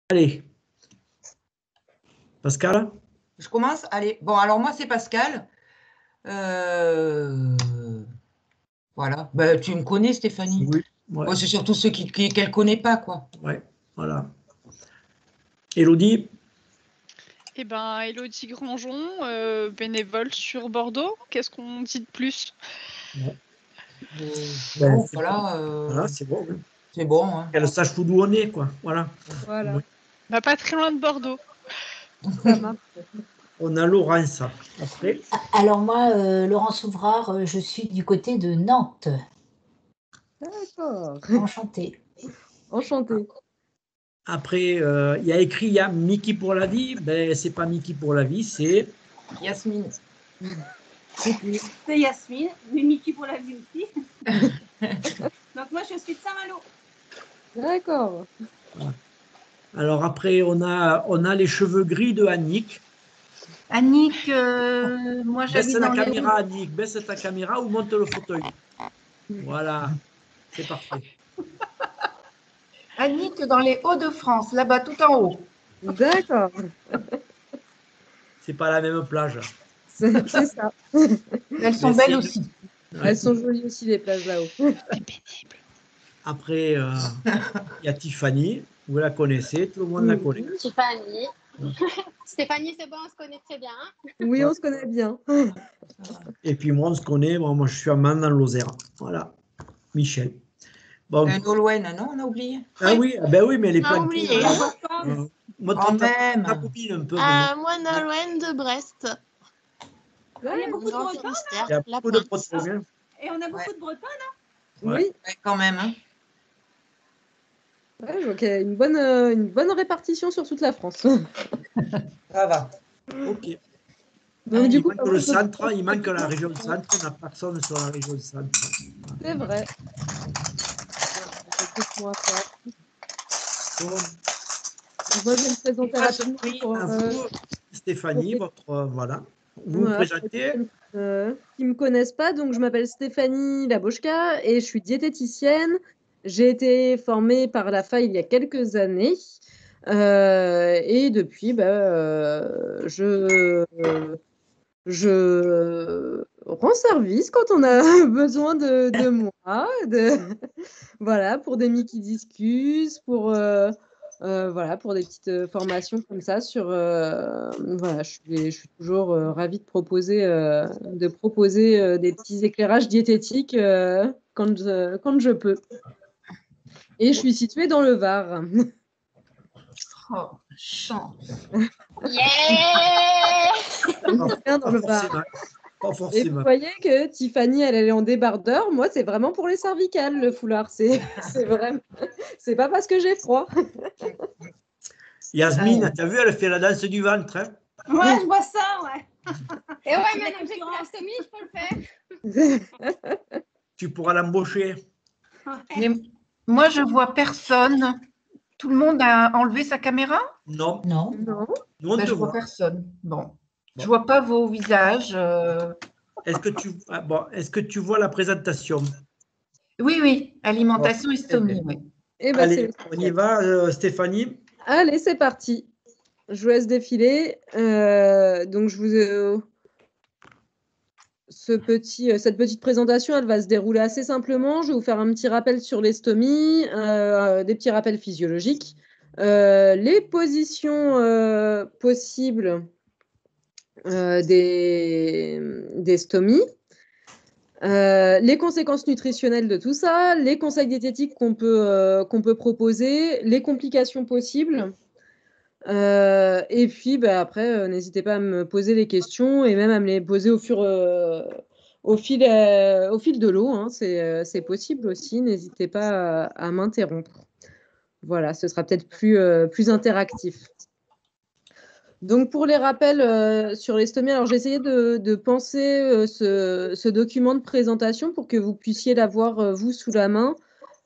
Allez. Pascal? Je commence? Allez. Bon, alors moi, c'est Pascal. Voilà. Ben, tu me connais, Stéphanie? Oui. Ouais. Bon, c'est surtout ceux qu'elle ne connaît pas, quoi. Ouais, voilà. Élodie? Eh ben, Élodie Grangeon, bénévole sur Bordeaux. Qu'est-ce qu'on dit de plus? Ben, Voilà. Voilà, c'est bon. Oui. C'est bon. Hein. Qu'elle sache d'où on est, quoi. Voilà. Voilà. Oui. Bah, pas très loin de Bordeaux. Ça marche. On a Laurence après. Alors moi, Laurence Ouvrard, je suis du côté de Nantes. D'accord. Enchantée. Enchantée. Après, il y a écrit, il y a Mickey pour la vie. Ben, c'est pas Mickey pour la vie, c'est Yasmine. C'est Yasmine, mais Mickey pour la vie aussi. Donc moi, je suis de Saint-Malo. D'accord. Alors après, on a les cheveux gris de Annick. Annick, moi Baisse j'habite la dans les... caméra, Annick. Baisse ta caméra ou monte le fauteuil. Voilà, c'est parfait. Annick dans les Hauts-de-France, là-bas tout en haut. D'accord. C'est pas la même plage. C'est ça. Elles sont belles aussi. Ouais. Elles sont jolies aussi, les plages là-haut. C'est pénible. Après, il y a Tiffany. Vous la connaissez, tout le monde la connaît. Tiffany. Stéphanie, c'est bon, on se connaît très bien. Oui, on se connaît bien. Et puis moi, on se connaît. Bon, moi, je suis à Man dans Lozère. Voilà. Michel. Bon. Nolwenn, non, on a oublié. Ah oui, ben oui, mais elle est Ah, plein oublié. Moi, Quand même. ta copine un peu. Moi, Nolwenn de Brest. Il y a beaucoup de Dans le Bretons, Finistère, Il y a la beaucoup de Pointe. Bretons. et on a beaucoup de Bretons, là. Oui. Ouais. Ouais, quand même. Hein. Ouais, je vois qu'il y a une bonne répartition sur toute la France. Ça va. Ok. Donc, du Il coup, manque le centre, il manque la région centre. On n'a personne sur la région centre. c'est vrai. Bon. Moi, je vais me présenter rapidement pour, À vous, Stéphanie, votre voilà. Vous voilà, présentez. qui ne me connaissent pas, donc je m'appelle Stéphanie Labochka et je suis diététicienne. J'ai été formée par la FA il y a quelques années et depuis, je rends service quand on a besoin de moi, voilà, pour des Mickey Discus, pour pour des petites formations comme ça sur voilà, je suis toujours ravie de proposer des petits éclairages diététiques quand je peux. Et je suis située dans le Var. Oh, chance. Yeah. Bien dans le Var. Pas Et forcément. vous voyez que Tiffany, elle est en débardeur. Moi, c'est vraiment pour les cervicales, le foulard. C'est vraiment. C'est pas parce que j'ai froid. Yasmine, tu as vu, elle fait la danse du ventre. Hein. Ouais, je vois ça, ouais. Et ouais, maintenant que j'ai colostomy, je peux le faire. Tu pourras l'embaucher. Mais moi, je vois personne. Tout le monde a enlevé sa caméra? Non. Non. Non. Nous, on Ben, te je vois voit. personne. Bon. Je vois pas vos visages. Est-ce que tu vois la présentation? Oui, oui. Alimentation et stomie, oui. Eh ben, Allez, on y va, Stéphanie. Allez, c'est parti. Je vous laisse défiler. Donc, cette petite présentation, elle va se dérouler assez simplement. Je vais vous faire un petit rappel sur les stomies, des petits rappels physiologiques, les positions possibles des stomies, les conséquences nutritionnelles de tout ça, les conseils diététiques qu'on peut proposer, les complications possibles. Et puis après, n'hésitez pas à me poser les questions et même à me les poser au fil de l'eau. Hein, c'est possible aussi. N'hésitez pas à m'interrompre. Voilà, ce sera peut-être plus interactif. Donc, pour les rappels sur les stomies, alors j'ai essayé de penser ce document de présentation pour que vous puissiez l'avoir, vous, sous la main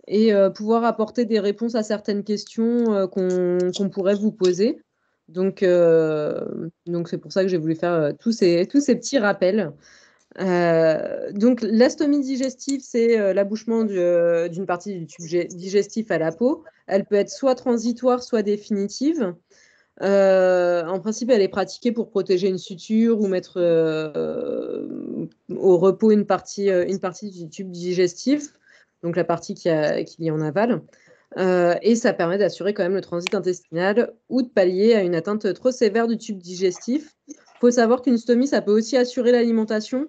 et pouvoir apporter des réponses à certaines questions qu'on pourrait vous poser. Donc c'est pour ça que j'ai voulu faire tous ces petits rappels. Donc, l'astomie digestive, c'est l'abouchement d'une partie du tube digestif à la peau. Elle peut être soit transitoire, soit définitive. En principe, elle est pratiquée pour protéger une suture ou mettre au repos une partie du tube digestif, donc la partie qui est en aval. Et ça permet d'assurer quand même le transit intestinal ou de pallier à une atteinte trop sévère du tube digestif. Il faut savoir qu'une stomie, ça peut aussi assurer l'alimentation.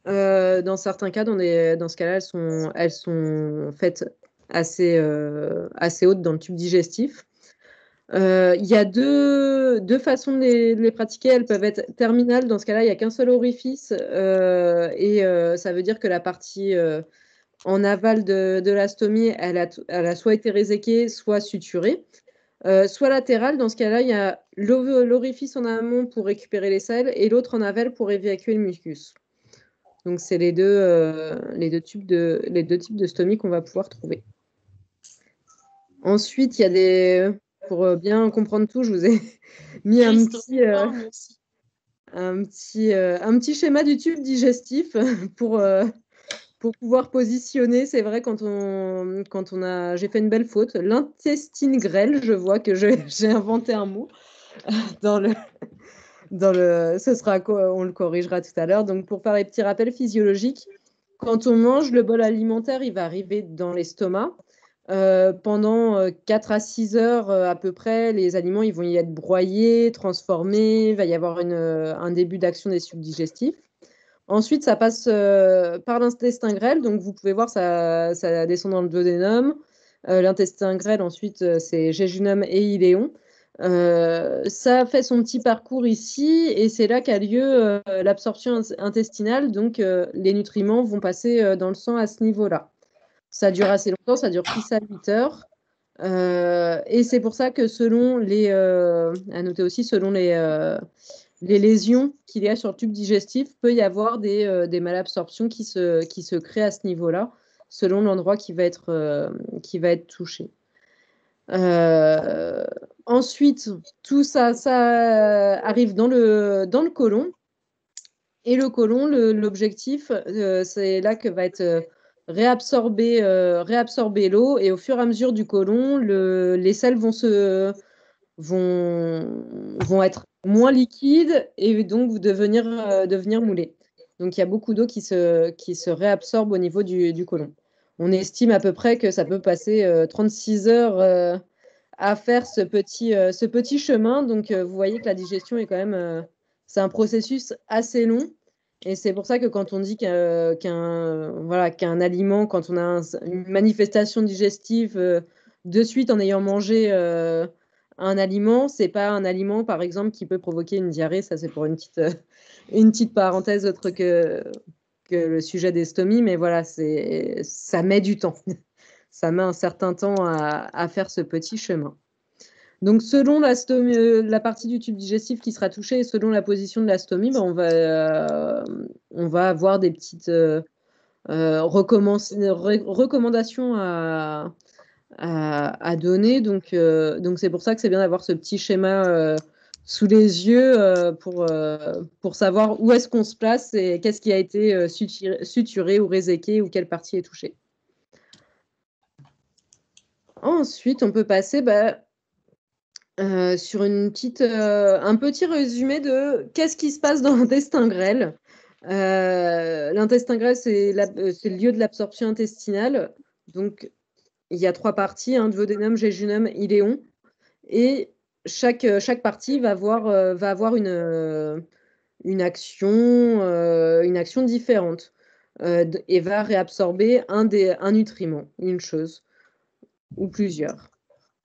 Dans certains cas, dans ce cas-là, elles sont faites assez hautes dans le tube digestif. Il y a deux façons de les pratiquer. Elles peuvent être terminales. Dans ce cas-là, il n'y a qu'un seul orifice. Ça veut dire que la partie en aval de la stomie, elle a soit été réséquée, soit suturée. Soit latérale. Dans ce cas-là, il y a l'orifice en amont pour récupérer les sels et l'autre en aval pour évacuer le mucus. Donc, c'est les deux types de stomie qu'on va pouvoir trouver. Ensuite, il y a pour bien comprendre tout, je vous ai mis un petit schéma du tube digestif pour pouvoir positionner. C'est vrai, j'ai fait une belle faute. L'intestine grêle, je vois que j'ai inventé un mot on le corrigera tout à l'heure. Donc, pour faire les petits rappels physiologiques, quand on mange, le bol alimentaire, il va arriver dans l'estomac. Pendant 4 à 6 heures à peu près, les aliments ils vont y être broyés, transformés, il va y avoir un début d'action des sucs digestifs. Ensuite, ça passe par l'intestin grêle, donc vous pouvez voir ça descend dans le duodénum. L'intestin grêle, ensuite, c'est jéjunum et iléon. Ça fait son petit parcours ici et c'est là qu'a lieu l'absorption intestinale, donc les nutriments vont passer dans le sang à ce niveau-là. Ça dure assez longtemps, ça dure 6 à 8 heures. Et c'est pour ça que à noter aussi, selon les lésions qu'il y a sur le tube digestif, peut y avoir des malabsorptions qui se créent à ce niveau-là, selon l'endroit qui va être touché. Ensuite, tout ça arrive dans le côlon. Et le côlon, l'objectif, c'est là que va être réabsorber l'eau. Et au fur et à mesure du côlon, les sels vont être moins liquides et donc devenir moulés. Donc, il y a beaucoup d'eau qui se réabsorbe au niveau du côlon. On estime à peu près que ça peut passer 36 heures à faire ce petit chemin. Donc, vous voyez que la digestion est quand même... c'est un processus assez long. Et c'est pour ça que quand on dit qu'un aliment, quand on a une manifestation digestive de suite en ayant mangé un aliment, c'est pas un aliment, par exemple, qui peut provoquer une diarrhée. Ça, c'est pour une petite parenthèse autre que le sujet des stomies. Mais voilà, ça met du temps. Ça met un certain temps à faire ce petit chemin. Donc, selon la partie du tube digestif qui sera touchée et selon la position de la stomie, on va avoir des petites recommandations à donner. Donc, c'est pour ça que c'est bien d'avoir ce petit schéma sous les yeux pour savoir où est-ce qu'on se place et qu'est-ce qui a été suturé ou réséqué ou quelle partie est touchée. Ensuite, on peut passer sur un petit résumé de qu'est-ce qui se passe dans l'intestin grêle. L'intestin grêle, c'est le lieu de l'absorption intestinale. Donc, il y a 3 parties, duodénum, jéjunum, iléon. Et chaque partie va avoir une action différente et va réabsorber un nutriment, une chose ou plusieurs.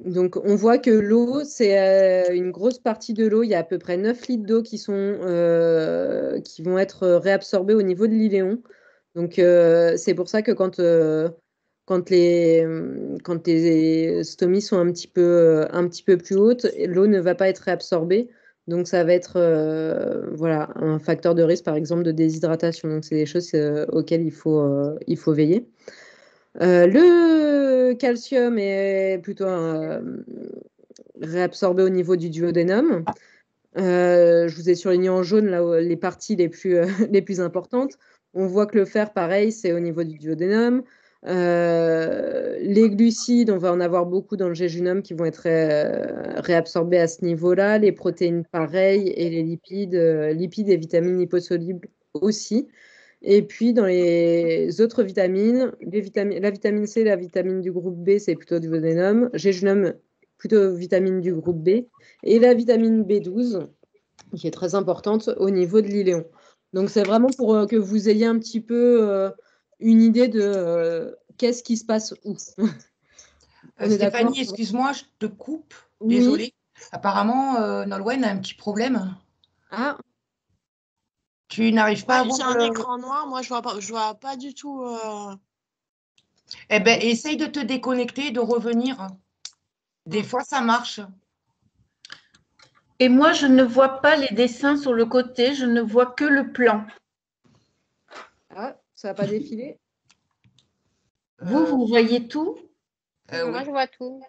Donc, on voit que l'eau, c'est une grosse partie de l'eau. Il y a à peu près 9 litres d'eau qui vont être réabsorbés au niveau de l'iléon. Donc, c'est pour ça que quand les stomies sont un petit peu plus hautes, l'eau ne va pas être réabsorbée. Donc, ça va être un facteur de risque, par exemple, de déshydratation. Donc, c'est des choses auxquelles il faut veiller. Le calcium est plutôt réabsorbé au niveau du duodénum. Je vous ai surligné en jaune là, les parties les plus importantes. On voit que le fer, pareil, c'est au niveau du duodénum. Les glucides, on va en avoir beaucoup dans le jéjunum qui vont être réabsorbés à ce niveau-là. Les protéines, pareil, et les lipides et vitamines liposolubles aussi. Et puis, dans les autres vitamines, la vitamine C, la vitamine du groupe B, c'est plutôt du duodénum. Jéjunum, plutôt vitamine du groupe B. Et la vitamine B12, qui est très importante au niveau de l'iléon. Donc, c'est vraiment pour que vous ayez un petit peu une idée de qu'est-ce qui se passe où. On est d'accord? Stéphanie, excuse-moi, je te coupe. Oui. Désolée. Apparemment, Nolwenn a un petit problème. Ah, Tu n'arrives pas à Ouais, j'ai voir un le... écran noir, moi je vois pas du tout. Eh ben, essaye de te déconnecter et de revenir. Des fois, ça marche. Et moi, je ne vois pas les dessins sur le côté, je ne vois que le plan. ça va pas défiler? Vous voyez tout? Moi, Oui. je vois tout.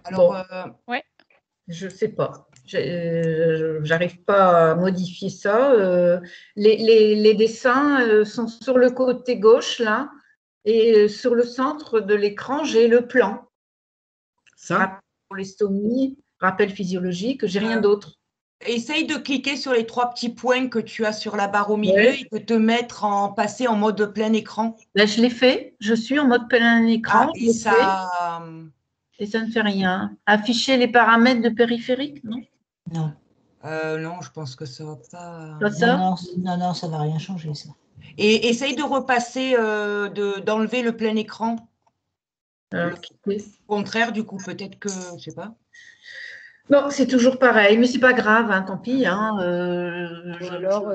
Alors, Bon. Je sais pas. J'arrive pas à modifier ça. Les dessins sont sur le côté gauche, là. Et sur le centre de l'écran, j'ai le plan. Ça, Pour les stomies, rappel physiologique, j'ai rien d'autre. essaye de cliquer sur les 3 petits points que tu as sur la barre au milieu Ouais. et de te mettre passer en mode plein écran. Là, je l'ai fait. Je suis en mode plein écran. Et ça... Et ça ne fait rien. Afficher les paramètres de périphérique, non? Non. non, je pense que ça va pas... Pas ça? Non, ça va rien changer, ça. Et essaye de repasser, d'enlever le plein écran. Alors, Au contraire, du coup, peut-être que, je sais pas. non, c'est toujours pareil, mais c'est pas grave, hein, tant pis. Hein, Ou alors,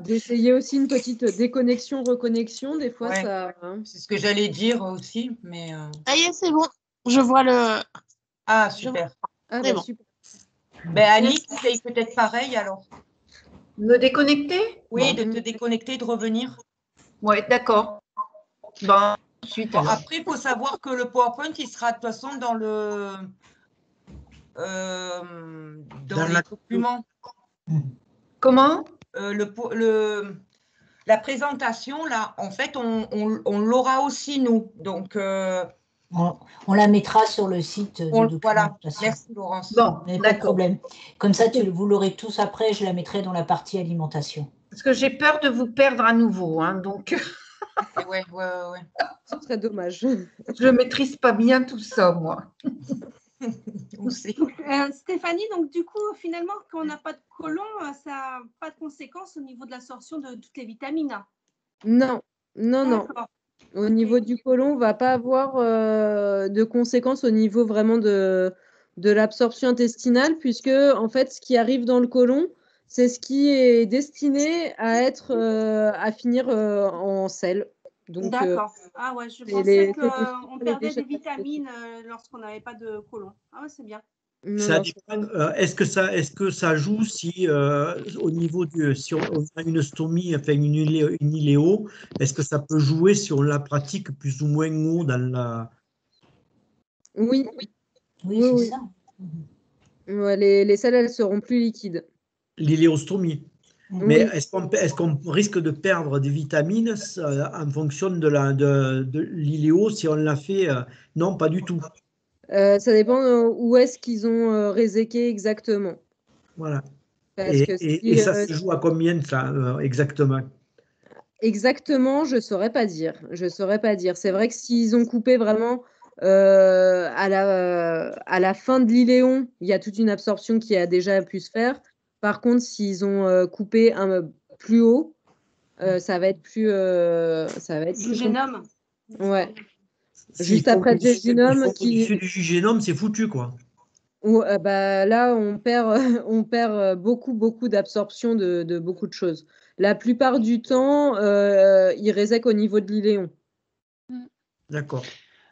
d'essayer aussi une petite déconnexion, reconnexion. Des fois, Ouais. ça. C'est ce que j'allais dire aussi, mais... Ça y est, c'est bon. Je vois le. Ah, super. Ah, C'est bah, bon. super. Ben, Annick, essaye peut-être pareil, alors. me déconnecter? Oui, Bon. de te déconnecter, de revenir. Ouais, d'accord. Bon, ensuite, Bon, alors. après, il faut savoir que le PowerPoint, il sera de toute façon dans le... dans les la- documents. Comment? La présentation, là, en fait, on l'aura aussi, nous. Donc, On la mettra sur le site de voilà. documentation. Merci, Laurence. Bon, Mais pas de d'accord. problème. Comme ça, vous l'aurez tous après, je la mettrai dans la partie alimentation. Parce que j'ai peur de vous perdre à nouveau, hein, donc Ouais. Ce serait dommage. je maîtrise pas bien tout ça, moi. On sait. Stéphanie, donc du coup, finalement, quand on n'a pas de côlon, ça n'a pas de conséquences au niveau de l'absorption de toutes les vitamines. Non. D'accord. Au niveau du côlon, on ne va pas avoir de conséquences au niveau vraiment de l'absorption intestinale, puisque en fait, ce qui arrive dans le côlon, c'est ce qui est destiné à être à finir en sel. Donc, D'accord. Ah ouais, je c'est pensais les- qu'on les perdait déchets des vitamines lorsqu'on n'avait pas de côlon. Ah ouais, c'est bien. non, ça non, dépend. Est-ce que ça joue si au niveau si on a une stomie, enfin une iléo, est-ce que ça peut jouer si on la pratique plus ou moins haut dans la... oui, Oui, Oui. c'est ça. ouais, les selles, elles seront plus liquides. l'iléostomie? Mais Oui. est-ce qu'on risque de perdre des vitamines en fonction de l'iléo si on l'a fait non, pas du tout. Ça dépend où est-ce qu'ils ont réséqué exactement. Voilà. Parce que Et ça se joue à combien, ça, exactement? Exactement, je ne saurais pas dire. C'est vrai que s'ils ont coupé vraiment à la fin de l'iléon, il y a toute une absorption qui a déjà pu se faire. Par contre, s'ils ont coupé plus haut, ça va être plus. Du génome. Ouais. S'ils Juste font après le au-dessus génome, au-dessus du génome, c'est foutu, quoi. là, on perd beaucoup d'absorption de beaucoup de choses. La plupart du temps, ils résèquent au niveau de l'iléon. D'accord.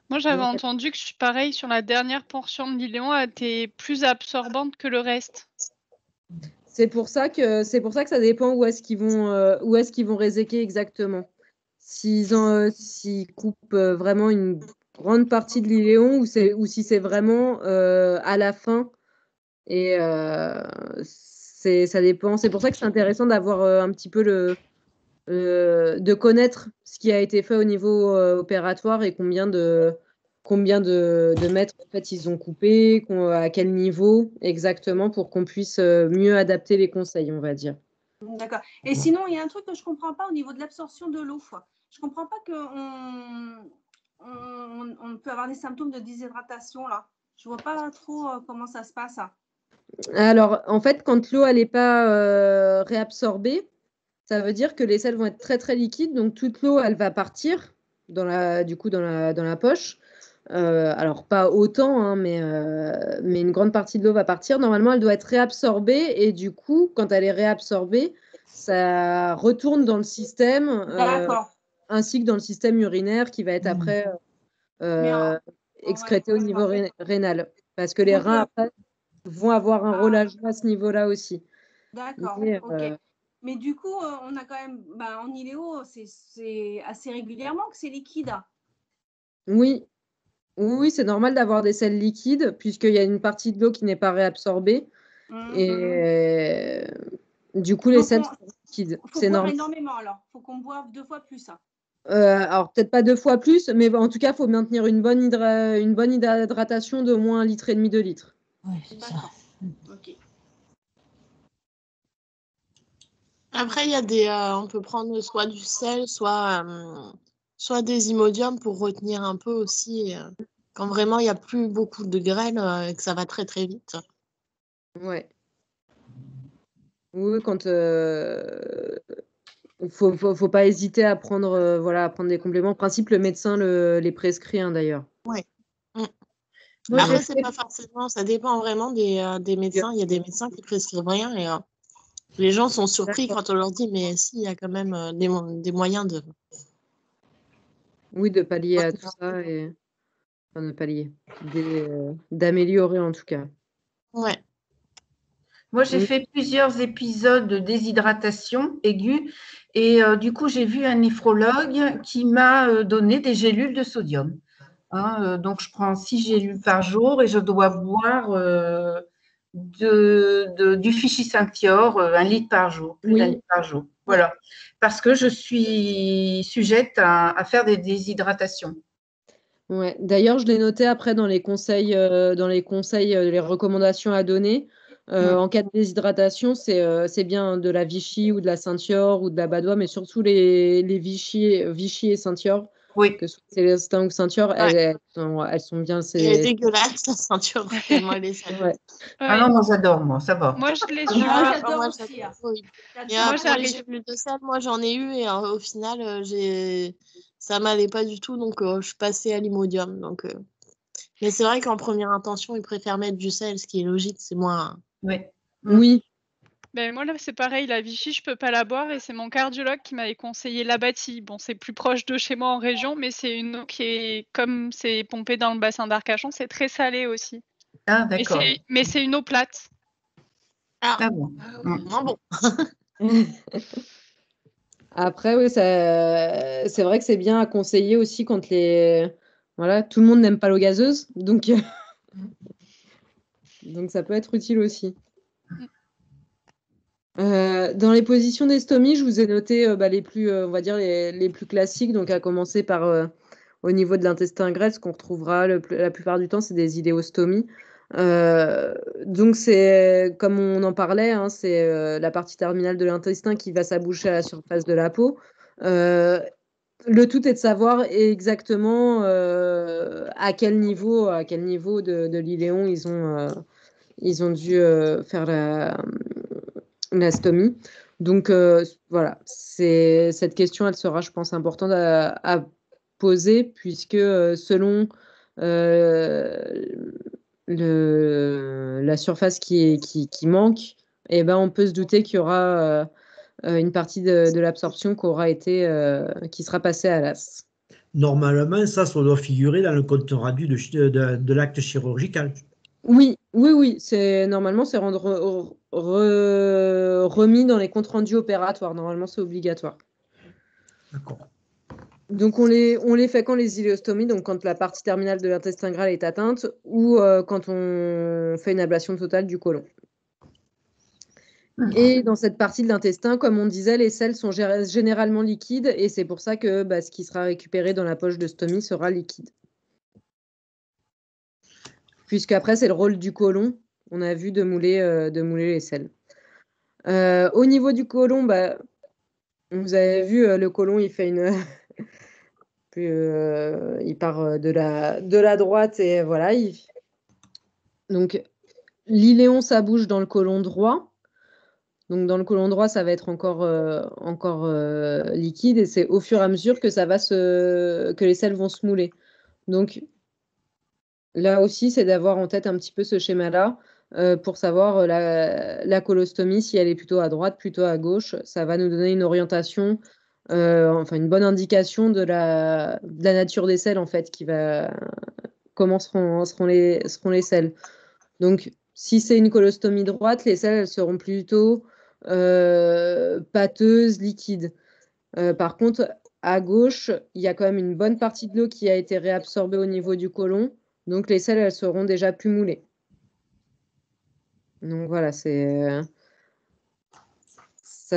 Moi, j'avais Donc, entendu que pareil, sur la dernière portion de l'iléon, elle était plus absorbante que le reste. c'est pour ça que ça dépend où est-ce qu'ils vont réséquer exactement. S'ils coupent vraiment une grande partie de l'iléon ou si c'est vraiment à la fin. Et ça dépend. C'est pour ça que c'est intéressant d'avoir un petit peu de connaître ce qui a été fait au niveau opératoire et combien de mètres en fait, ils ont coupé, à quel niveau exactement pour qu'on puisse mieux adapter les conseils, on va dire. D'accord. Et sinon, il y a un truc que je ne comprends pas au niveau de l'absorption de l'eau. Je ne comprends pas qu'on on peut avoir des symptômes de déshydratation là. Je ne vois pas trop comment ça se passe. Alors, en fait, quand l'eau n'est pas réabsorbée, ça veut dire que les selles vont être très, très liquides. Donc, toute l'eau, elle va partir dans la poche. Alors, pas autant, hein, mais une grande partie de l'eau va partir. Normalement, elle doit être réabsorbée. Et du coup, quand elle est réabsorbée, ça retourne dans le système, ainsi que dans le système urinaire qui va être après excrété au niveau rénal. Parce que les reins, après, vont avoir un rôle à jouer à ce niveau-là aussi. D'accord, ok. Mais du coup, on a quand même, en iléo, c'est assez régulièrement que c'est liquide. Oui, c'est normal d'avoir des selles liquides puisqu'il y a une partie de l'eau qui n'est pas réabsorbée. Et du coup, les selles sont liquides. Il faut boire énormément alors. Il faut qu'on boive 2 fois plus. Alors, peut-être pas 2 fois plus, mais en tout cas, il faut maintenir une bonne hydratation d'au moins 1,5 litre, 2 litres. Oui, c'est ça. Ok. Après, il y a on peut prendre soit du sel, soit des Imodium pour retenir un peu aussi. Quand vraiment il n'y a plus beaucoup de graines et que ça va très très vite. Ouais. Oui, quand faut pas hésiter à prendre, à prendre des compléments. En principe, le médecin les prescrit d'ailleurs. Ouais. Après, c'est pas forcément, ça dépend vraiment des médecins. Il y a des médecins qui prescrivent rien et les gens sont surpris quand on leur dit, mais si, il y a quand même des moyens de. Oui, de pallier à tout ça et enfin, de pallier, d'améliorer en tout cas. Ouais. Moi, j'ai fait plusieurs épisodes de déshydratation aiguë et du coup, j'ai vu un néphrologue qui m'a donné des gélules de sodium. Donc, je prends 6 gélules par jour et je dois boire du Vichy Sanctior, 1 litre par jour, plus d'1 litre par jour. Voilà, parce que je suis sujette à faire des déshydratations. Ouais. D'ailleurs, je l'ai noté après dans les conseils, les recommandations à donner. En cas de déshydratation, c'est bien de la Vichy ou de la Saintior ou de la Badois, mais surtout les Vichy et Saintior. Oui. Que ce soit Célestin ou Saintior, elles sont bien. Elle est dégueulasse, la ceinture, tellement elle est sale. Ouais. Ah non, moi j'adore, moi, ça va. Moi, je l'ai J'adore aussi. Pour les gélules de sel, moi j'en ai eu et au final, ça m'allait pas du tout, donc je suis passée à l'Imodium. Donc, mais c'est vrai qu'en première intention, ils préfèrent mettre du sel, ce qui est logique, c'est moins. Oui. Ben, moi, là, c'est pareil, la Vichy, je peux pas la boire et c'est mon cardiologue qui m'avait conseillé l'Abati. Bon, c'est plus proche de chez moi en région, mais c'est une eau qui est, comme c'est pompé dans le bassin d'Arcachon, c'est très salé aussi. Ah, d'accord. Mais c'est une eau plate. Ah bon. Moins bon. Après, oui, c'est vrai que c'est bien à conseiller aussi quand voilà, tout le monde n'aime pas l'eau gazeuse, donc ça peut être utile aussi. Dans les positions d'estomie, je vous ai noté les plus, on va dire les plus classiques, donc à commencer par au niveau de l'intestin grêle, ce qu'on retrouvera la plupart du temps, c'est des iléostomies. Donc c'est comme on en parlait, hein, c'est la partie terminale de l'intestin qui va s'aboucher à la surface de la peau. Le tout est de savoir exactement à quel niveau de l'iléon ils ont dû faire la stomie. Donc voilà, cette question, elle sera, je pense, importante à poser puisque selon la surface qui manque, eh ben, on peut se douter qu'il y aura une partie de l'absorption qui sera passée à l'as. Normalement, ça doit figurer dans le compte rendu de l'acte chirurgical. Oui. Normalement, c'est remis dans les comptes rendus opératoires. Normalement, c'est obligatoire. D'accord. Donc, on les fait quand les iléostomies, donc quand la partie terminale de l'intestin grêle est atteinte, ou quand on fait une ablation totale du côlon. Et dans cette partie de l'intestin, comme on disait, les selles sont généralement liquides et c'est pour ça que ce qui sera récupéré dans la poche de stomie sera liquide. Puisqu'après, c'est le rôle du côlon, on a vu, de mouler les selles. Au niveau du côlon, vous avez vu, le côlon, il fait une... il part de la droite et voilà. Donc, l'iléon, ça bouge dans le côlon droit. Donc, dans le côlon droit, ça va être encore liquide et c'est au fur et à mesure que que les selles vont se mouler. Donc, là aussi, c'est d'avoir en tête un petit peu ce schéma-là pour savoir la colostomie, si elle est plutôt à droite, plutôt à gauche. Ça va nous donner une orientation, enfin une bonne indication de la nature des selles, en fait, comment seront les selles. Donc, si c'est une colostomie droite, les selles elles seront plutôt pâteuses, liquides. Par contre, à gauche, il y a quand même une bonne partie de l'eau qui a été réabsorbée au niveau du côlon. Donc, les selles, elles seront déjà plus moulées. Donc, voilà, ça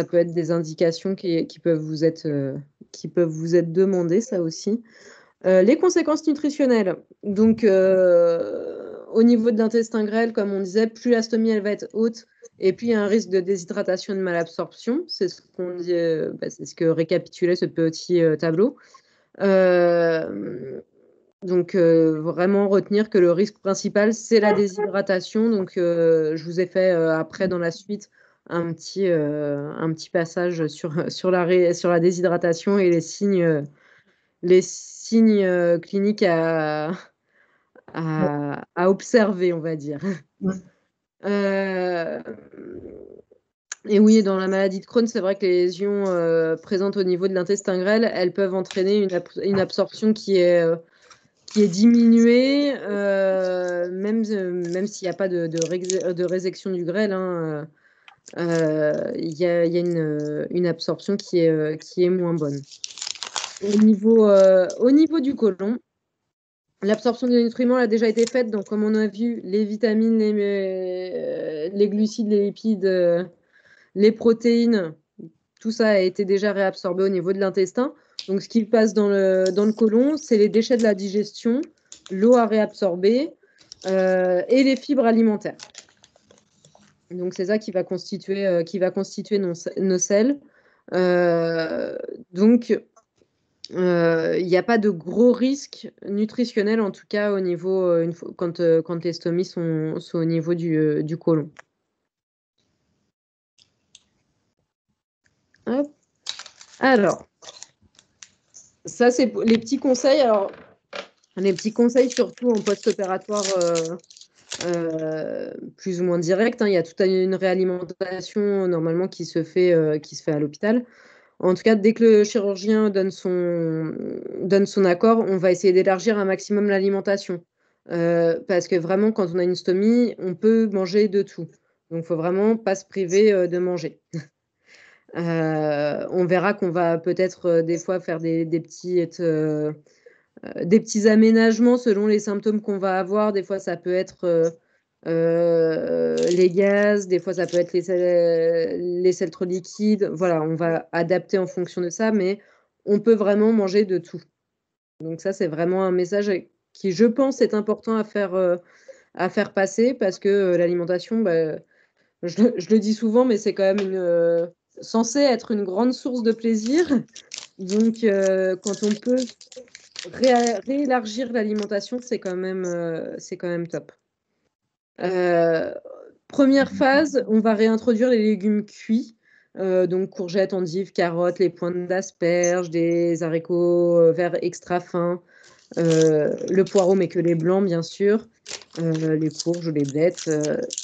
peut être des indications qui peuvent vous être demandées, ça aussi. Les conséquences nutritionnelles. Donc, au niveau de l'intestin grêle, comme on disait, plus la stomie elle va être haute et puis il y a un risque de déshydratation et de malabsorption. C'est ce qu'on dit, c'est ce que récapitulait ce petit tableau. Donc, vraiment retenir que le risque principal, c'est la déshydratation. Donc, je vous ai fait après, dans la suite, un petit passage sur la déshydratation et les signes cliniques à observer, on va dire. Et oui, dans la maladie de Crohn, c'est vrai que les lésions présentes au niveau de l'intestin grêle, elles peuvent entraîner une absorption qui est diminuée, même s'il n'y a pas de résection du grêle. Il y a une absorption qui est moins bonne. Au niveau du côlon, l'absorption des nutriments a déjà été faite. Donc, comme on a vu, les vitamines, les glucides, les lipides, les protéines, tout ça a été déjà réabsorbé au niveau de l'intestin. Donc, ce qui passe dans le côlon, c'est les déchets de la digestion, l'eau à réabsorber et les fibres alimentaires. Donc, c'est ça qui va constituer nos selles. Donc, il n'y a pas de gros risques nutritionnels, en tout cas au niveau quand les stomies sont au niveau du côlon. Hop. Alors, ça c'est les petits conseils. Alors, les petits conseils surtout en post-opératoire plus ou moins direct. Il y a toute une réalimentation normalement qui se fait à l'hôpital. En tout cas, dès que le chirurgien donne son accord, on va essayer d'élargir un maximum l'alimentation. Parce que vraiment, quand on a une stomie, on peut manger de tout. Donc, il ne faut vraiment pas se priver de manger. On verra qu'on va peut-être des fois faire des petits aménagements selon les symptômes qu'on va avoir. Des fois, ça peut être les gaz, des fois ça peut être les selles trop liquides. Voilà, on va adapter en fonction de ça, mais on peut vraiment manger de tout. Donc ça, c'est vraiment un message qui, je pense, est important à faire passer parce que l'alimentation, je le dis souvent, mais c'est quand même censé être une grande source de plaisir. Donc, quand on peut réélargir l'alimentation, c'est quand même top. Première phase, on va réintroduire les légumes cuits, donc courgettes, endives, carottes, les pointes d'asperges, des haricots verts extra fins, le poireau, mais que les blancs, bien sûr, les courges ou les blettes,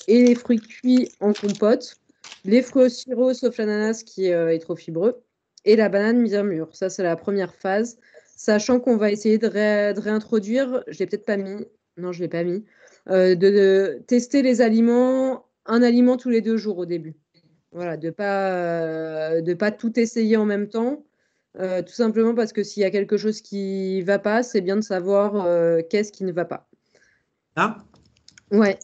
et les fruits cuits en compote, les fruits au sirop, sauf l'ananas qui est trop fibreux, et la banane bien mûre. Ça, c'est la première phase, sachant qu'on va essayer de réintroduire, je l'ai peut-être pas mis, non, je l'ai pas mis, de tester les aliments, un aliment tous les 2 jours au début. Voilà, de pas tout essayer en même temps, tout simplement parce que s'il y a quelque chose qui ne va pas, c'est bien de savoir qu'est-ce qui ne va pas. Ah, Ouais.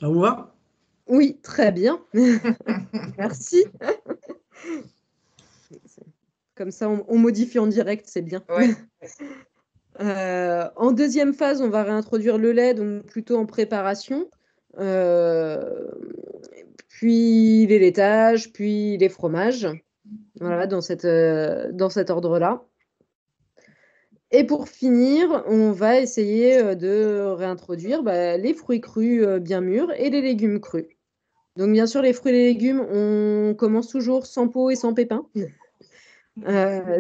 Ça vous va? Oui, très bien. Merci. Comme ça, on modifie en direct, c'est bien. Ouais. En deuxième phase, on va réintroduire le lait, donc plutôt en préparation. Puis les laitages, puis les fromages. Voilà, dans cet ordre-là. Et pour finir, on va essayer de réintroduire les fruits crus bien mûrs et les légumes crus. Donc, bien sûr, les fruits et les légumes, on commence toujours sans peau et sans pépins.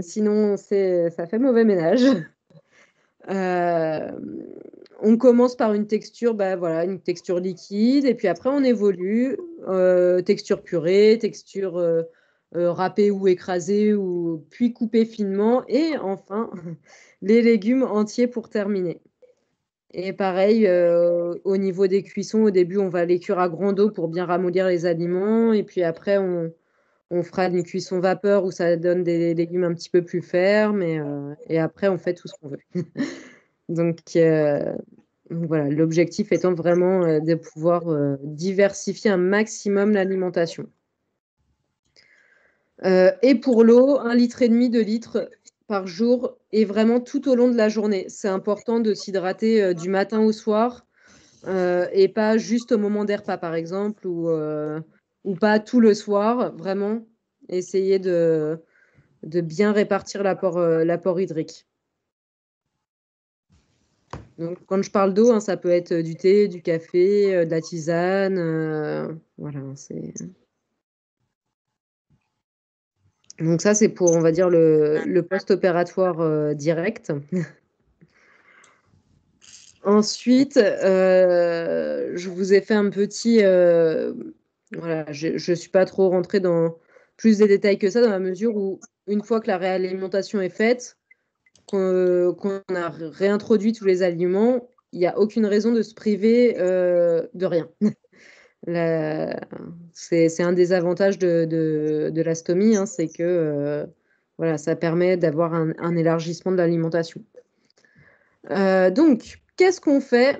Sinon, ça fait mauvais ménage. On commence par une texture, une texture liquide, et puis après, on évolue. Texture purée, texture râpée ou écrasée, puis coupée finement, et enfin, les légumes entiers pour terminer. Et pareil, au niveau des cuissons, au début, on va les cuire à grande eau pour bien ramollir les aliments. Et puis après, on fera une cuisson vapeur où ça donne des légumes un petit peu plus fermes. Et après, on fait tout ce qu'on veut. Donc voilà, l'objectif étant vraiment de pouvoir diversifier un maximum l'alimentation. Et pour l'eau, 1,5 litre, 2 litres par jour et vraiment tout au long de la journée. C'est important de s'hydrater du matin au soir et pas juste au moment des repas, par exemple, ou pas tout le soir. Vraiment, essayer de bien répartir l'apport hydrique. Donc, quand je parle d'eau, ça peut être du thé, du café, de la tisane. Voilà, c'est... Donc ça, c'est pour, on va dire, le post-opératoire direct. Ensuite, je vous ai fait un petit... voilà, je ne suis pas trop rentrée dans plus des détails que ça, dans la mesure où, une fois que la réalimentation est faite, qu'on a réintroduit tous les aliments, il n'y a aucune raison de se priver de rien. C'est un des avantages de la stomie, c'est que voilà, ça permet d'avoir un élargissement de l'alimentation. Donc, qu'est-ce qu'on fait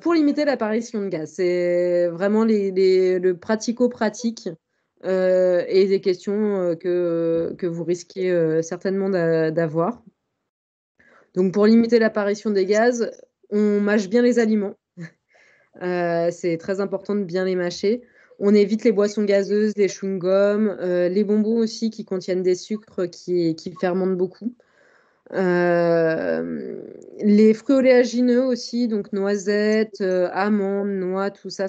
pour limiter l'apparition de gaz? C'est vraiment le pratico-pratique et des questions que vous risquez certainement d'avoir. Donc, pour limiter l'apparition des gaz, on mâche bien les aliments. C'est très important de bien les mâcher. On évite les boissons gazeuses, les chewing-gums, les bonbons aussi qui contiennent des sucres qui fermentent beaucoup. Les fruits oléagineux aussi, donc noisettes, amandes, noix, tout ça,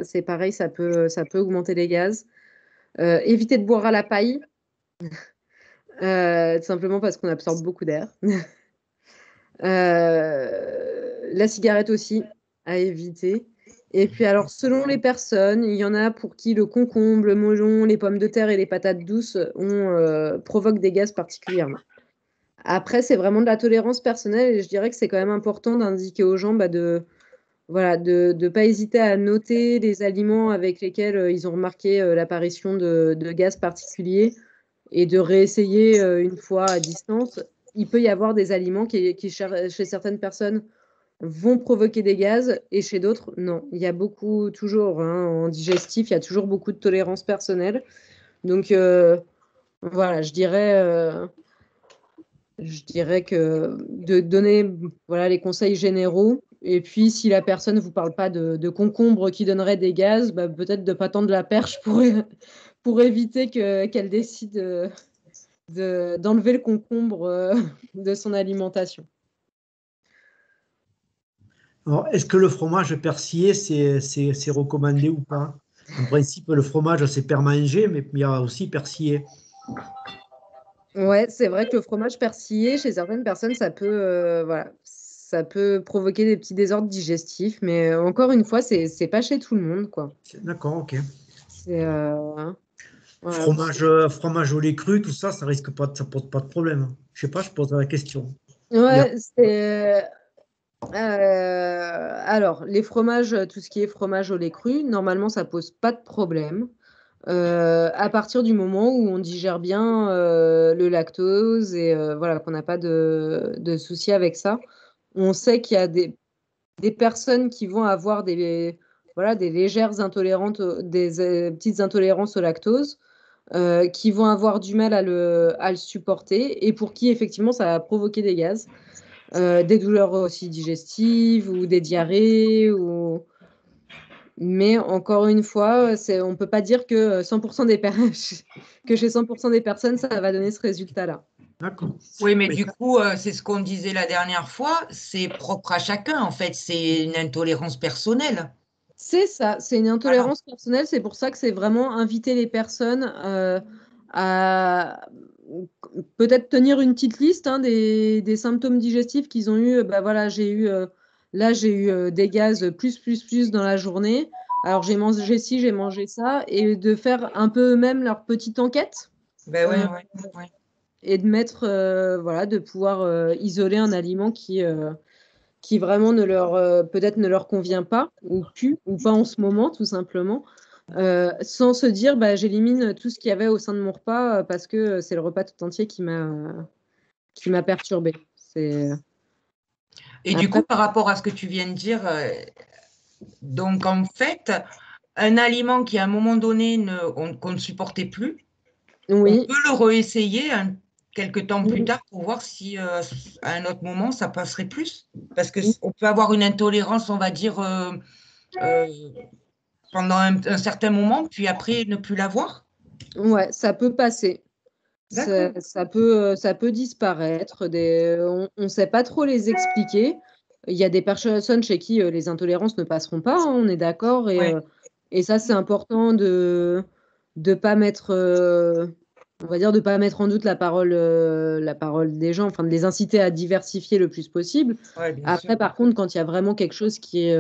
c'est pareil, ça peut augmenter les gaz. Éviter de boire à la paille, tout simplement parce qu'on absorbe beaucoup d'air. La cigarette aussi, à éviter. Et puis alors, selon les personnes, il y en a pour qui le concombre, le melon, les pommes de terre et les patates douces provoquent des gaz particulièrement. Après, c'est vraiment de la tolérance personnelle et je dirais que c'est quand même important d'indiquer aux gens de ne pas hésiter à noter les aliments avec lesquels ils ont remarqué l'apparition de gaz particuliers et de réessayer une fois à distance. Il peut y avoir des aliments qui chez certaines personnes, vont provoquer des gaz et chez d'autres, non. Il y a beaucoup, toujours, en digestif, il y a toujours beaucoup de tolérance personnelle. Donc, voilà, je dirais que de donner les conseils généraux. Et puis, si la personne ne vous parle pas de concombre qui donnerait des gaz, peut-être de ne pas tendre la perche pour éviter qu'elle décide d'enlever le concombre de son alimentation. Alors, est-ce que le fromage persillé, c'est recommandé ou pas? En principe, le fromage, c'est permangé, mais il y a aussi persillé. Ouais, c'est vrai que le fromage persillé, chez certaines personnes, ça peut provoquer des petits désordres digestifs, mais encore une fois, c'est pas chez tout le monde, quoi. D'accord, ok. Voilà. Fromage au lait cru, tout ça, ça pose pas de problème. Je sais pas, je pose la question. Ouais, alors, les fromages, tout ce qui est fromage au lait cru, normalement, ça pose pas de problème. À partir du moment où on digère bien le lactose et qu'on n'a pas de soucis avec ça, on sait qu'il y a des personnes qui vont avoir voilà, des légères intolérantes, des petites intolérances au lactose, qui vont avoir du mal à le supporter et pour qui, effectivement, ça va provoquer des gaz, des douleurs aussi digestives ou des diarrhées. Mais encore une fois, on ne peut pas dire que 100% que chez 100% des personnes, ça va donner ce résultat-là. D'accord. Oui, mais du coup, c'est ce qu'on disait la dernière fois, c'est propre à chacun, en fait, c'est une intolérance personnelle. C'est ça, c'est une intolérance personnelle. C'est pour ça que c'est vraiment inviter les personnes à peut-être tenir une petite liste des symptômes digestifs qu'ils ont eu. Bah voilà, j'ai eu des gaz plus dans la journée. Alors j'ai mangé ci, j'ai mangé ça, et de faire un peu eux-mêmes leur petite enquête. Ben ouais. Et de mettre, de pouvoir isoler un aliment qui vraiment peut-être ne leur convient pas ou pas en ce moment, tout simplement, sans se dire j'élimine tout ce qu'il y avait au sein de mon repas parce que c'est le repas tout entier qui m'a perturbée. Et du coup, par rapport à ce que tu viens de dire, donc en fait, un aliment qui à un moment donné qu'on ne supportait plus, oui. on peut le réessayer quelques temps plus tard pour voir si à un autre moment ça passerait plus. Parce qu'on peut avoir une intolérance, on va dire, pendant un certain moment, puis après ne plus l'avoir. Ouais, ça peut passer. Ça peut disparaître. On ne sait pas trop les expliquer. Il y a des personnes chez qui les intolérances ne passeront pas, hein, on est d'accord. Et ça, c'est important de ne pas mettre, on va dire, de pas mettre en doute la parole des gens, enfin de les inciter à diversifier le plus possible. Après, par contre, quand il y a vraiment quelque chose qui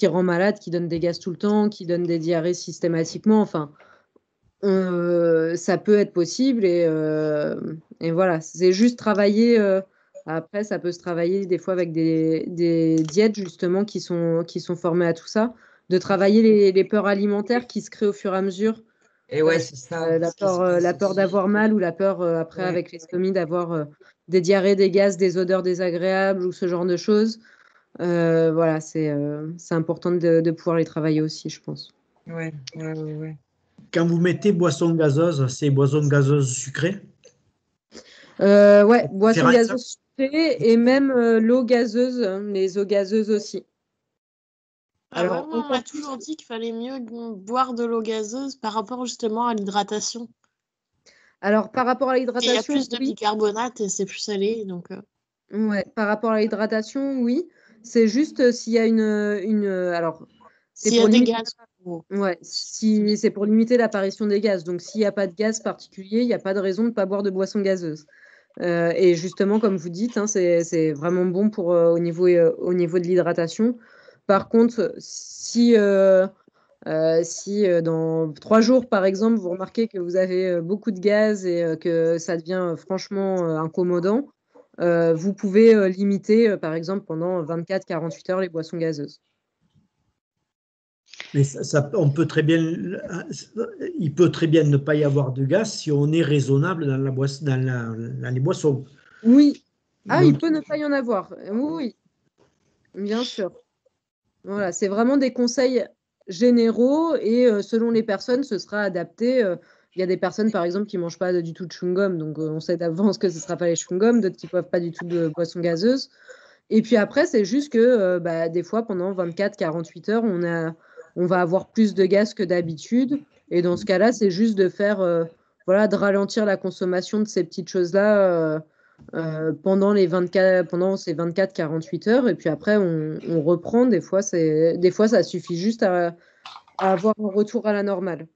rend malade, qui donne des gaz tout le temps, qui donne des diarrhées systématiquement, enfin. Ça peut être possible et voilà, c'est juste travailler. Après, ça peut se travailler des fois avec des diètes justement qui sont formées à tout ça, de travailler les peurs alimentaires qui se créent au fur et à mesure. Et ouais, c'est ça. La peur d'avoir mal ou la peur après avec les stomies d'avoir des diarrhées, des gaz, des odeurs désagréables ou ce genre de choses. Voilà, c'est important de pouvoir les travailler aussi, je pense. Ouais. Quand vous mettez boisson gazeuse, c'est boisson gazeuse sucrée? Ouais, boisson gazeuse sucrée et même l'eau gazeuse, les eaux gazeuses aussi. Alors, moi, on m'a toujours dit qu'il fallait mieux boire de l'eau gazeuse par rapport justement à l'hydratation. Alors, par rapport à l'hydratation, il y a plus de bicarbonate et c'est plus salé. Donc, ouais, par rapport à l'hydratation, oui. C'est juste s'il y a alors, c'est pour limiter. Ouais, si c'est pour limiter l'apparition des gaz. Donc, s'il n'y a pas de gaz particulier, il n'y a pas de raison de ne pas boire de boisson gazeuse. Et justement, comme vous dites, hein, c'est vraiment bon pour au niveau de l'hydratation. Par contre, si dans 3 jours, par exemple, vous remarquez que vous avez beaucoup de gaz et que ça devient franchement incommodant, vous pouvez limiter, par exemple, pendant 24-48 heures les boissons gazeuses. Mais il peut très bien ne pas y avoir de gaz si on est raisonnable dans les boissons. Oui. Ah, il peut ne pas y en avoir. Oui, bien sûr. Voilà, c'est vraiment des conseils généraux et selon les personnes, ce sera adapté. Il y a des personnes, par exemple, qui ne mangent pas du tout de chewing-gum, donc on sait d'avance que ce ne sera pas les chewing-gums, d'autres qui ne boivent pas du tout de boissons gazeuses. Et puis après, c'est juste que des fois, pendant 24-48 heures, on va avoir plus de gaz que d'habitude. Et dans ce cas-là, c'est juste de faire, de ralentir la consommation de ces petites choses-là pendant ces 24-48 heures. Et puis après, on reprend. Des fois, ça suffit juste à avoir un retour à la normale.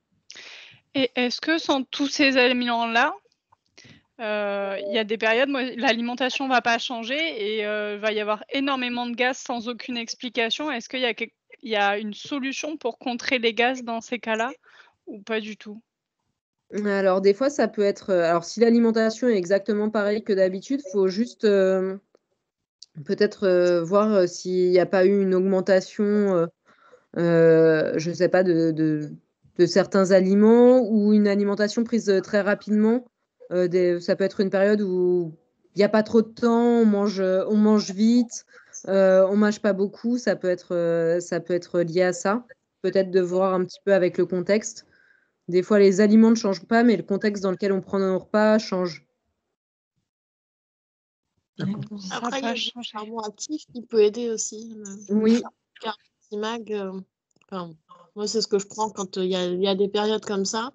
Et est-ce que sans tous ces aliments-là, il y a des périodes où l'alimentation ne va pas changer et va y avoir énormément de gaz sans aucune explication? Est-ce qu'il y a une solution pour contrer les gaz dans ces cas-là ou pas du tout? Alors, des fois, ça peut être. Alors, si l'alimentation est exactement pareille que d'habitude, il faut juste peut-être voir s'il n'y a pas eu une augmentation, je ne sais pas, de certains aliments ou une alimentation prise très rapidement. Ça peut être une période où il n'y a pas trop de temps, on mange vite. on mâche pas beaucoup, ça peut être lié à ça. Peut-être de voir un petit peu avec le contexte. Des fois, les aliments ne changent pas, mais le contexte dans lequel on prend nos repas change. Après, il y a le charbon actif qui peut aider aussi. Oui. Cartimag, moi, c'est ce que je prends quand il y a des périodes comme ça.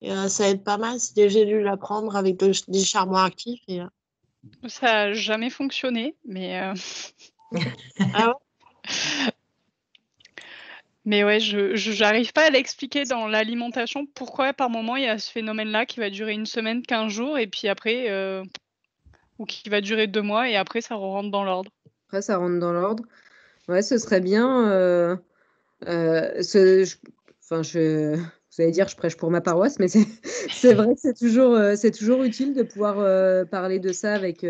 Et, ça aide pas mal. J'ai dû l'apprendre avec des charbons actifs. Et, Ça n'a jamais fonctionné, mais Ah ouais? mais ouais, je n'arrive pas à l'expliquer dans l'alimentation pourquoi par moment il y a ce phénomène-là qui va durer 1 semaine, 15 jours, et puis après, ou qui va durer 2 mois, et après ça rentre dans l'ordre. Après, ça rentre dans l'ordre. Ouais, ce serait bien. Vous allez dire, je prêche pour ma paroisse, mais c'est vrai que c'est toujours utile de pouvoir parler de ça avec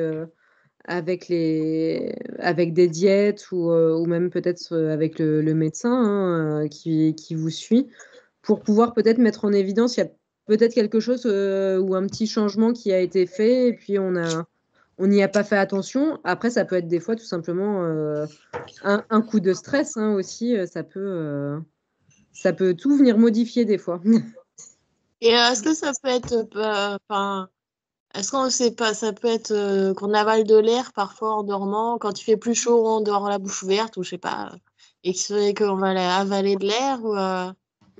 des diètes ou même peut-être avec le médecin qui vous suit, pour pouvoir peut-être mettre en évidence, il y a peut-être quelque chose ou un petit changement qui a été fait et puis on n'y a pas fait attention. Après, ça peut être des fois tout simplement un coup de stress aussi. Ça peut tout venir modifier des fois. Et est-ce que ça peut être, est-ce qu'on ne sait pas, ça peut être qu'on avale de l'air parfois en dormant, quand il fait plus chaud, on dort la bouche ouverte ou je sais pas, et qu'on va avaler de l'air ou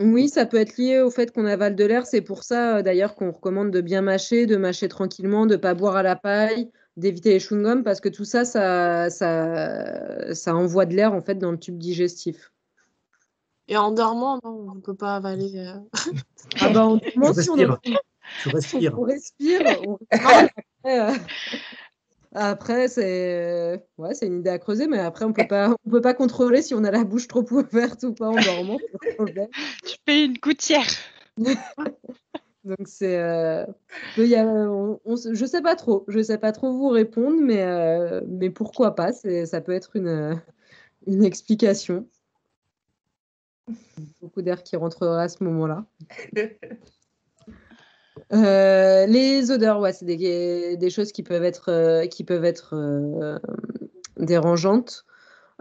Oui, ça peut être lié au fait qu'on avale de l'air. C'est pour ça, d'ailleurs, qu'on recommande de bien mâcher, de mâcher tranquillement, de ne pas boire à la paille, d'éviter les chewing-gums, parce que tout ça, ça envoie de l'air en fait dans le tube digestif. Et en dormant, non, on ne peut pas avaler. Ah bah, en dormant, si Tu respires. on respire. Après, c'est une idée à creuser, mais après, on peut pas contrôler si on a la bouche trop ouverte ou pas en dormant. Tu fais une gouttière. Donc je sais pas trop vous répondre, mais pourquoi pas, ça peut être une explication. Beaucoup d'air qui rentrera à ce moment-là. Les odeurs, ouais, c'est des choses qui peuvent être dérangeantes.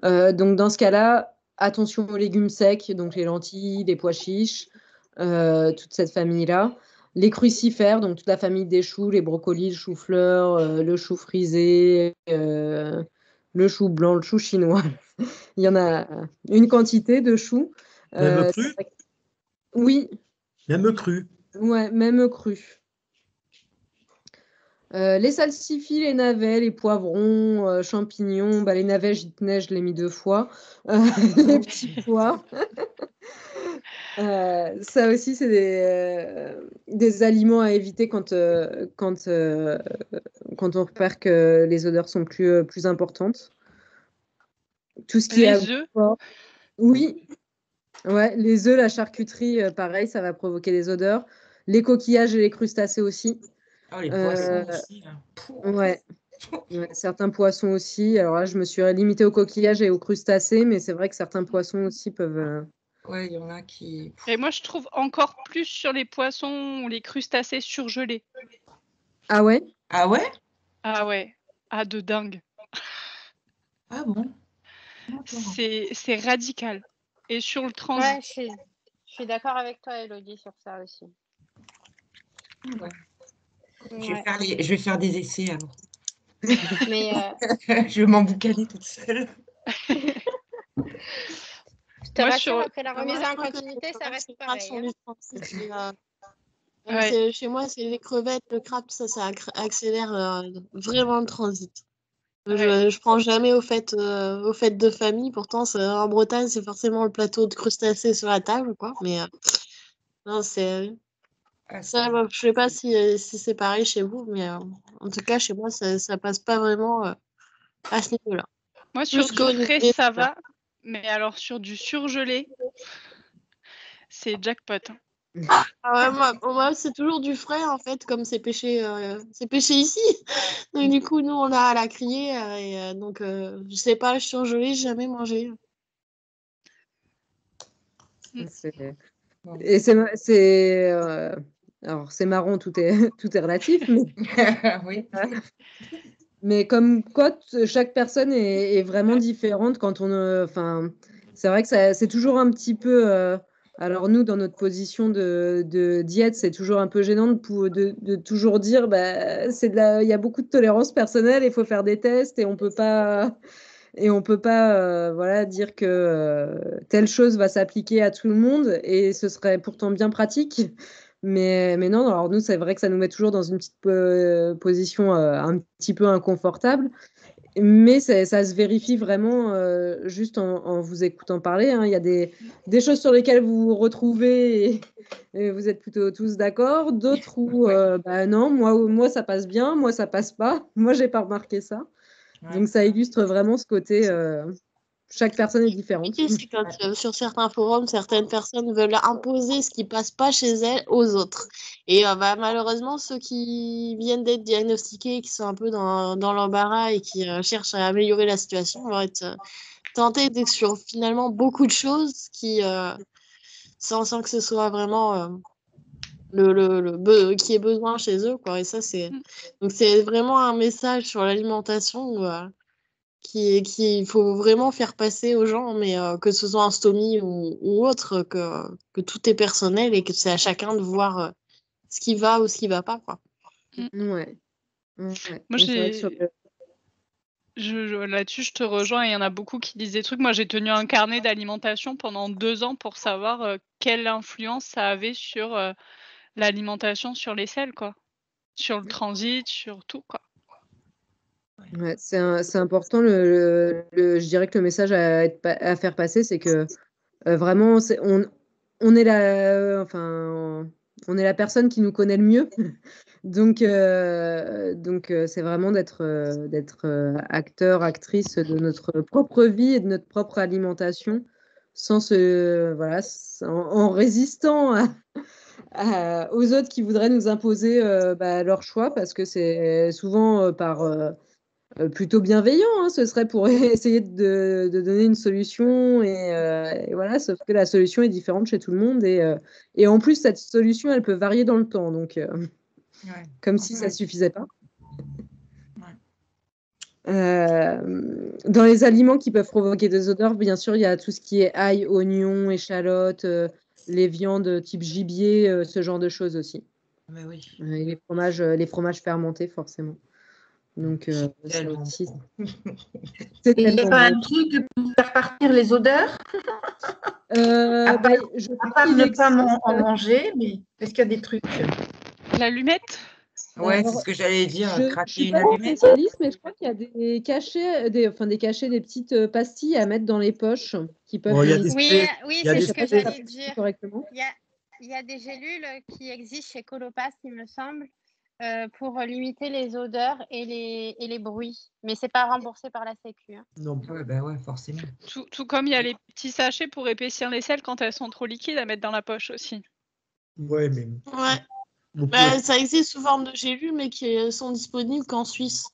Donc dans ce cas-là, attention aux légumes secs, donc les lentilles, les pois chiches, toute cette famille-là. Les crucifères, donc toute la famille des choux, les brocolis, le chou-fleur, le chou frisé, le chou blanc, le chou chinois. Il y en a une quantité de choux. Même cru? Oui. Même cru? Ouais, même cru. Les salsifis, les navets, les poivrons, champignons. Les navets, je l'ai mis 2 fois. Les petits pois. Ça aussi, c'est des aliments à éviter quand on repère que les odeurs sont plus importantes. Tout ce qui est Les œufs. Oui. Ouais, les œufs, la charcuterie, pareil, ça va provoquer des odeurs. Les coquillages et les crustacés aussi. Oh, les poissons aussi. Ouais. Certains poissons aussi. Alors là, je me suis limitée aux coquillages et aux crustacés, mais c'est vrai que certains poissons aussi peuvent. Ouais, il y en a qui. Et moi, je trouve encore plus sur les poissons ou les crustacés surgelés. Ah ouais? Ah ouais? Ah ouais. Ah, de dingue. Ah bon? C'est radical. Et sur le transit. Ouais, je suis d'accord avec toi, Elodie, sur ça aussi. Ouais. Je vais faire des essais alors. Mais je vais m'emboucaner toute seule. Je te rassure, après la remise en continuité, ça reste pareil. Chez moi, c'est les crevettes, le crabe, ça accélère vraiment le transit. Je prends jamais au fait de famille. Pourtant, en Bretagne, c'est forcément le plateau de crustacés sur la table, quoi. Mais non, c'est ça. Je sais pas si c'est pareil chez vous, mais en tout cas, chez moi, ça passe pas vraiment à ce niveau-là. Moi, sur du frais, ça va. Mais alors, sur du surgelé, c'est jackpot. Ah ouais, moi, c'est toujours du frais, en fait, comme c'est pêché ici. Donc, du coup, nous, on a à la criée. Et donc, je sais pas, le surgelé, j'ai jamais mangé. Et alors, c'est marrant, tout est relatif, mais oui. Mais comme quoi, chaque personne est vraiment différente quand on. Enfin, c'est vrai que c'est toujours un petit peu. Alors nous, dans notre position de diète, c'est toujours un peu gênant de toujours dire, bah, il y a beaucoup de tolérance personnelle, il faut faire des tests et on peut pas. Et on peut pas voilà, dire que telle chose va s'appliquer à tout le monde et ce serait pourtant bien pratique. Mais non, alors nous, c'est vrai que ça nous met toujours dans une petite position un petit peu inconfortable. Mais ça se vérifie vraiment juste en vous écoutant parler. Hein. Il y a des choses sur lesquelles vous vous retrouvez et vous êtes plutôt tous d'accord. D'autres où, bah non, moi, ça passe bien, moi, ça passe pas. Moi, j'ai pas remarqué ça. Donc, ça illustre vraiment ce côté. Chaque personne est différente. C'est quand sur certains forums, certaines personnes veulent imposer ce qui passe pas chez elles aux autres. Et bah, malheureusement, ceux qui viennent d'être diagnostiqués, qui sont un peu dans l'embarras et qui cherchent à améliorer la situation, vont être tentés d'exclure finalement beaucoup de choses qui, sans que ce soit vraiment qui ait besoin chez eux, quoi. Et ça, donc c'est vraiment un message sur l'alimentation qu'il faut vraiment faire passer aux gens, mais que ce soit un STOMI ou autre, que tout est personnel et que c'est à chacun de voir ce qui va ou ce qui va pas, quoi. Ouais. Moi, là-dessus, je te rejoins. Il y en a beaucoup qui disent des trucs. Moi, j'ai tenu un carnet d'alimentation pendant 2 ans pour savoir quelle influence ça avait sur l'alimentation, sur les selles, quoi. Sur le transit, sur tout, quoi. Ouais, c'est important. Je dirais que le message à faire passer, c'est que vraiment, on est la personne qui nous connaît le mieux. Donc, c'est vraiment d'être acteur, actrice de notre propre vie et de notre propre alimentation, en résistant aux autres qui voudraient nous imposer leur choix, parce que c'est souvent plutôt bienveillant, hein, ce serait pour essayer de donner une solution et voilà, sauf que la solution est différente chez tout le monde et en plus cette solution elle peut varier dans le temps, donc comme si ça suffisait pas. Dans les aliments qui peuvent provoquer des odeurs, bien sûr, il y a tout ce qui est ail, oignon, échalote, les viandes type gibier, ce genre de choses aussi. Mais oui. Et les fromages fermentés forcément. Donc, ça aussi. Il n'y a pas un truc pour faire partir les odeurs à part ne pas en manger, mais est-ce qu'il y a des trucs? L'allumette? Ouais, c'est ce que j'allais dire. Je ne suis pas spécialiste, mais je crois qu'il y a des cachets, des petites pastilles à mettre dans les poches qui peuvent. Oui, c'est ce que j'allais dire. Correctement. Il y a des gélules qui existent chez Colopass, il me semble, pour limiter les odeurs et les bruits. Mais ce n'est pas remboursé par la Sécu. Hein. Non, ouais, forcément. Tout comme il y a les petits sachets pour épaissir les selles quand elles sont trop liquides à mettre dans la poche aussi. Ouais, mais. Ouais. Ça existe sous forme de gélules, mais qui sont disponibles qu'en Suisse.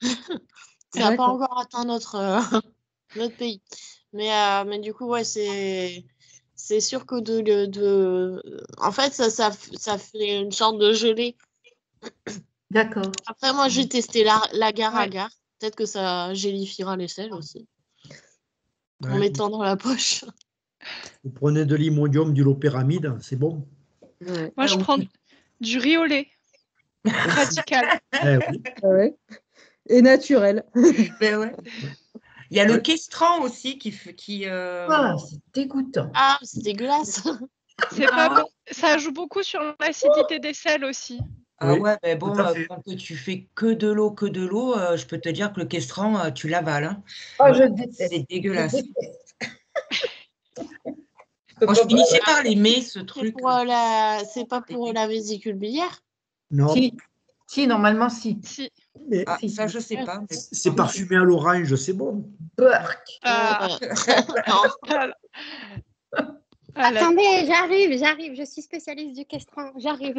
Ça n'a pas encore atteint notre pays. Mais du coup, ouais, c'est sûr que en fait, ça fait une sorte de gelée. D'accord. Après, moi, j'ai testé l'agar-agar. Peut-être que ça gélifiera les selles aussi. En mettant dans la poche. Vous prenez de l'imodium, du lopéramide, c'est bon. Ouais. Moi, je prends du riz au lait. Radical. Oui. Ouais. Et naturel. Ben ouais. Il y a le questran aussi qui c'est dégoûtant. Ah, c'est dégueulasse. C'est pas bon. Ça joue beaucoup sur l'acidité des selles aussi. Ah ouais, mais bon, quand tu fais que de l'eau, je peux te dire que le questran, tu l'avales. Hein. Oh, je déteste. C'est dégueulasse. Moi, je finissais par l'aimer, ce truc. C'est pas pour la vésicule biliaire? Non. Si, normalement, si. Mais ça, je sais pas. Mais... C'est parfumé à l'orange, c'est bon. Attendez, j'arrive. Je suis spécialiste du questran. J'arrive.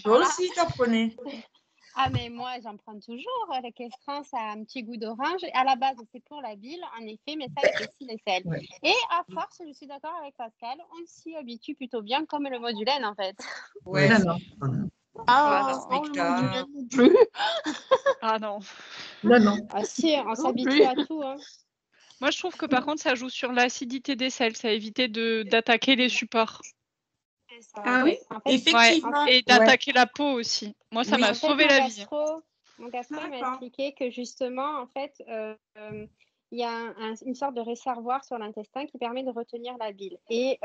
Toi aussi, t'en prenais. Ah, mais moi, j'en prends toujours. Le questran, ça a un petit goût d'orange. À la base, c'est pour la bile, en effet, mais ça épaissit les selles. Ouais. Et à force, je suis d'accord avec Pascal, on s'y habitue plutôt bien, comme le modulène, en fait. Ouais. Ah, non, non, le Victor. monde non plus. Ah non. Là, non. Ah si, on Non s'habitue plus. à tout. Hein. Moi, je trouve que par contre, ça joue sur l'acidité des sels. Ça évite d'attaquer les supports. C'est ça. Ah oui? En fait, Effectivement. Et d'attaquer la peau aussi. Moi, ça Oui. m'a en fait, sauvé la vie. mon gastro il m'a D'accord. expliqué que justement, en fait, il y a une sorte de réservoir sur l'intestin qui permet de retenir la bile. Et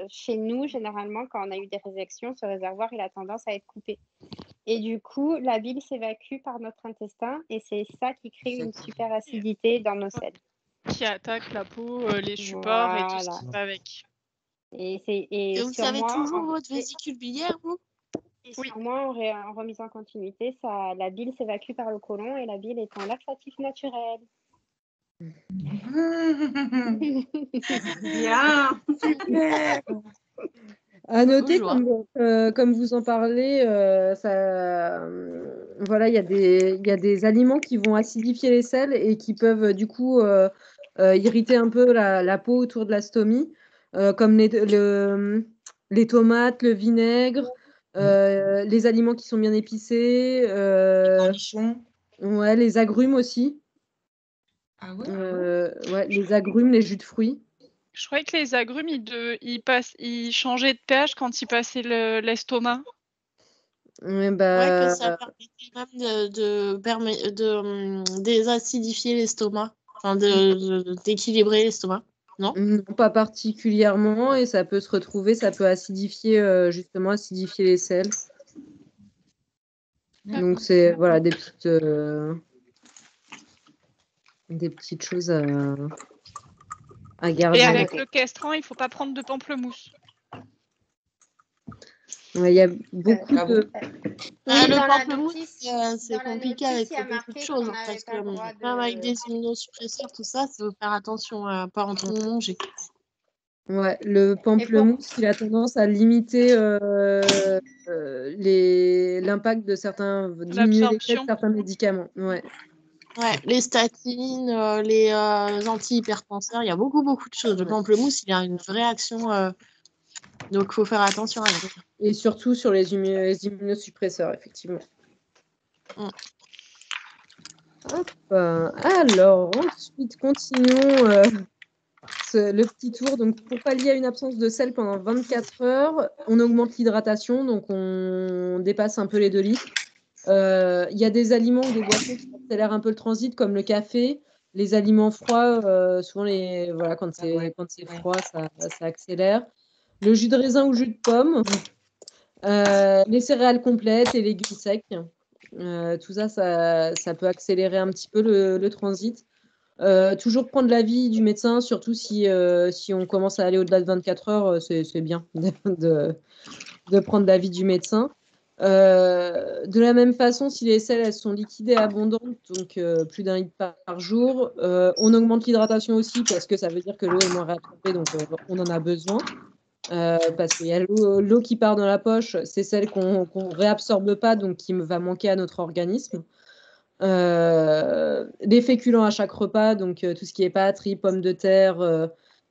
chez nous, généralement, quand on a eu des réjections, ce réservoir, il a tendance à être coupé. Et du coup, la bile s'évacue par notre intestin et c'est ça qui crée une super acidité dans nos selles. Qui attaque la peau, les supports et tout ce Voilà. qui va avec. Et vous sur savez moi, toujours votre vésicule biliaire, vous? sur moi, en remise en continuité, la bile s'évacue par le côlon et la bile est un laxatif naturel. Bien. À noter, Bonjour. comme vous en parlez, voilà, il y a des aliments qui vont acidifier les selles et qui peuvent du coup irriter un peu la peau autour de la stomie, comme les tomates, le vinaigre, les aliments qui sont bien épicés, Cornichons. ouais, les agrumes aussi, Ah ouais? ouais, les agrumes, les jus de fruits. Je croyais que les agrumes, ils changeaient de pH quand ils passaient l'estomac. Ouais, Ouais, bah, que ça permettait même de désacidifier l'estomac, enfin d'équilibrer l'estomac, non? non, pas particulièrement, et ça peut se retrouver, ça peut acidifier, justement, acidifier les selles. Donc, c'est voilà, des petites choses à garder. Et avec le castran, il ne faut pas prendre de pamplemousse. Ouais, il y a beaucoup Ah de. Ah, Oui, le dans la pamplemousse, notice, c'est dans la compliqué notice, avec il y a beaucoup de marqué choses, qu'on hein, parce n'avait pas le droit que même avec de. des immunosuppresseurs, tout ça, il faut faire attention à pas en trop manger. Ouais, le pamplemousse, il a tendance à limiter l'impact de diminuer l'effet de L'absorption. certains médicaments. Ouais. Ouais, les statines, les antihypertenseurs, il y a beaucoup de choses. Le pamplemousse, il a une vraie action, donc il faut faire attention avec. Et surtout sur les immunosuppresseurs, effectivement. Mm. Hop, alors, ensuite, continuons le petit tour. Donc, pour pallier à une absence de sel pendant 24 heures, on augmente l'hydratation, donc on dépasse un peu les 2 litres. Il y a des aliments ou des boissons qui accélèrent un peu le transit, comme le café. Les aliments froids, souvent, voilà, quand c'est froid, ça accélère. Le jus de raisin ou jus de pomme. Les céréales complètes et légumes secs. Tout ça, ça peut accélérer un petit peu le transit. Toujours prendre l'avis du médecin, surtout si on commence à aller au-delà de 24 heures, c'est bien de prendre l'avis du médecin. De la même façon, si les selles elles sont liquides et abondantes, donc plus d'1 litre par jour, on augmente l'hydratation aussi parce que ça veut dire que l'eau est moins réabsorbée, donc on en a besoin. Parce qu'il y a l'eau qui part dans la poche, c'est celle qu'on réabsorbe pas, donc qui va manquer à notre organisme. Les féculents à chaque repas, donc tout ce qui est pâtes, riz, pommes de terre.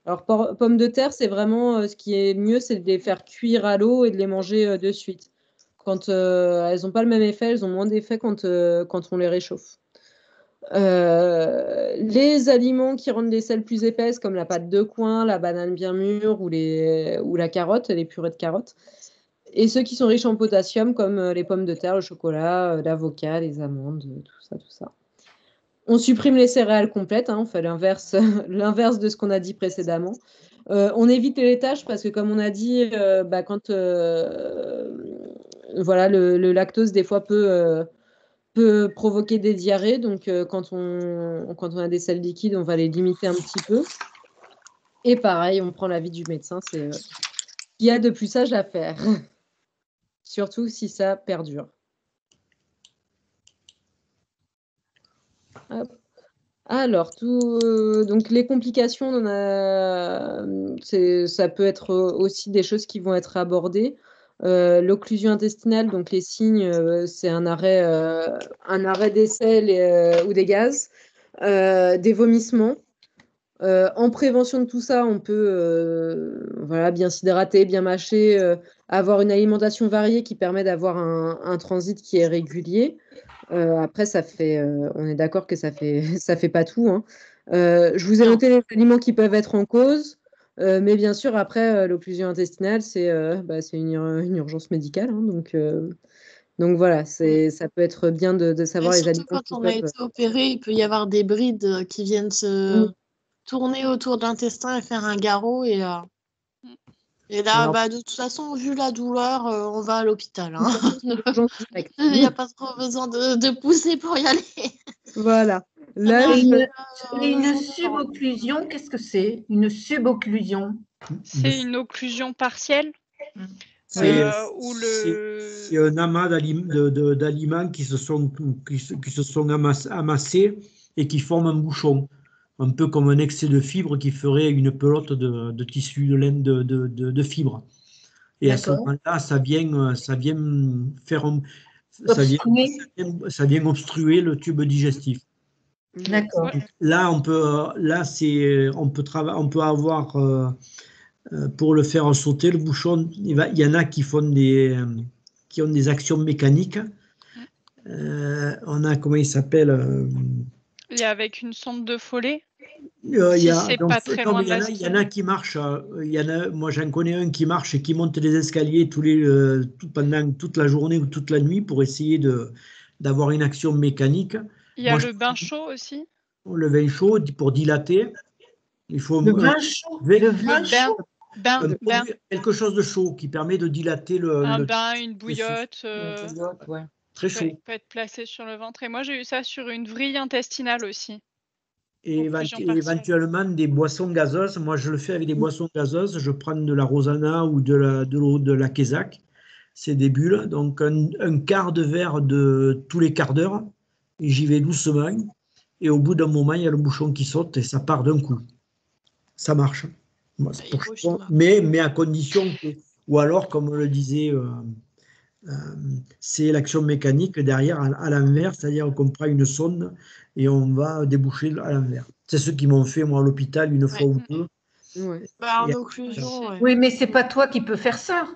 Alors, pommes de terre, c'est vraiment ce qui est mieux, c'est de les faire cuire à l'eau et de les manger de suite. Quand elles n'ont pas le même effet, elles ont moins d'effet quand on les réchauffe. Les aliments qui rendent les selles plus épaisses, comme la pâte de coin, la banane bien mûre ou la carotte, les purées de carottes. Et ceux qui sont riches en potassium, comme les pommes de terre, le chocolat, l'avocat, les amandes, tout ça. On supprime les céréales complètes, hein, on fait l'inverse de ce qu'on a dit précédemment. On évite les laitages parce que, comme on a dit, quand voilà, le lactose, des fois, peut provoquer des diarrhées. Donc, quand on a des selles liquides, on va les limiter un petit peu. Et pareil, on prend l'avis du médecin. C'est ce qu'il y a de plus sage à faire. Surtout si ça perdure. Hop. Alors, donc les complications, ça peut être aussi des choses qui vont être abordées. L'occlusion intestinale, donc les signes, c'est un arrêt des selles ou des gaz, des vomissements, En prévention de tout ça, on peut bien s'hydrater, bien mâcher, avoir une alimentation variée qui permet d'avoir un transit qui est régulier. Après, on est d'accord que ça fait pas tout, hein. Je vous ai noté les aliments qui peuvent être en cause, mais bien sûr, après, l'occlusion intestinale, c'est une urgence médicale, hein, donc voilà, ça peut être bien de savoir les Surtout aliments quand qui on a peuvent. été opéré, il peut y avoir des brides qui viennent se tourner autour de l'intestin et faire un garrot. Et là, de toute façon, vu la douleur, on va à l'hôpital, hein. Il n'y a pas trop besoin de pousser pour y aller. Voilà. Là, une subocclusion, qu'est-ce que c'est? Une subocclusion? C'est une occlusion partielle. C'est un amas d'aliments qui se sont amassés et qui forment un bouchon, un peu comme un excès de fibres qui ferait une pelote de tissu de laine de fibres. Et à ce moment-là, ça vient obstruer le tube digestif. D'accord. Là, on peut avoir pour le faire sauter le bouchon. Il y en a qui ont des actions mécaniques. On a, comment il s'appelle, il y a avec une sonde de Foley. Il y en a qui marchent. Moi, j'en connais un qui marche et qui monte les escaliers pendant toute la journée ou toute la nuit pour essayer d'avoir une action mécanique. Il y a le bain chaud aussi. Le bain chaud pour dilater. Il faut le bain chaud. Quelque chose de chaud qui permet de dilater un bain, une bouillotte. Très chaud. Peut être placé sur le ventre. Et moi, j'ai eu ça sur une vrille intestinale aussi. Et éventuellement des boissons gazeuses. Moi, je le fais avec des boissons gazeuses. Je prends de la Rosana ou de l'eau de la Kézak. C'est des bulles. Donc, un quart de verre tous les quarts d'heure. Et j'y vais doucement. Et au bout d'un moment, il y a le bouchon qui saute et ça part d'un coup. Ça marche. Mais à condition que... Ou alors, comme le disait... c'est l'action mécanique derrière à l'envers, c'est-à-dire qu'on prend une sonde et on va déboucher à l'envers. C'est ce qu'ils m'ont fait, moi, à l'hôpital, une fois ou deux. Oui, mais c'est pas toi qui peux faire ça.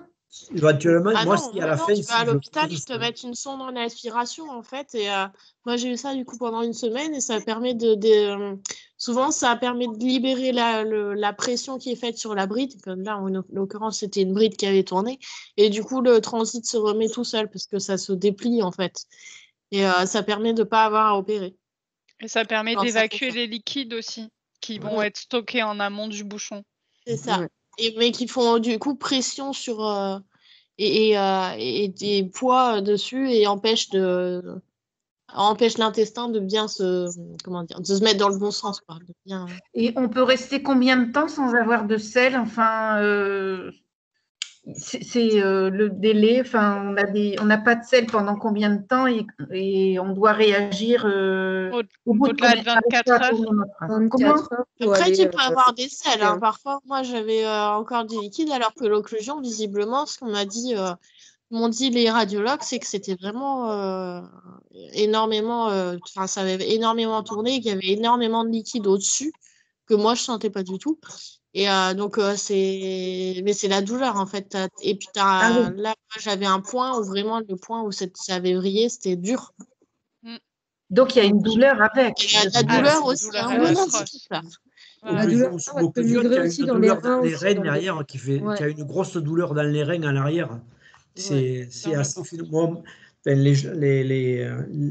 Éventuellement, moi, si à la fin... Tu vas à l'hôpital, ils te mettent une sonde en aspiration, en fait. Et moi, j'ai eu ça, du coup, pendant une semaine et ça permet souvent, ça permet de libérer la pression qui est faite sur la bride. Comme là, en l'occurrence, c'était une bride qui avait tourné. Et du coup, le transit se remet tout seul parce que ça se déplie, en fait. Et ça permet de ne pas avoir à opérer. Et ça permet d'évacuer les liquides aussi, qui vont être stockés en amont du bouchon. C'est ça. Mais qui font, du coup, pression sur... et des poids dessus et empêche l'intestin de bien de se mettre dans le bon sens, quoi, Et on peut rester combien de temps sans avoir de sel? Enfin, c'est le délai. Enfin, on n'a pas de sel pendant combien de temps et on doit réagir au-delà de 24 heures. Après, tu peux avoir des sels. Hein. Parfois, moi, j'avais encore du liquide, alors que l'occlusion, visiblement, ce qu'on m'ont dit les radiologues, c'est que c'était vraiment énormément, ça avait énormément tourné, qu'il y avait énormément de liquide au-dessus, que moi, je sentais pas du tout. Et donc, mais c'est la douleur, en fait. Et puis, là, j'avais un point où vraiment, le point où ça avait vrillé, c'était dur. Donc, il y a une douleur avec. Il y a la douleur aussi. La douleur aussi dans les reins derrière, qui a une grosse douleur dans les reins à l'arrière. C'est assez finalement.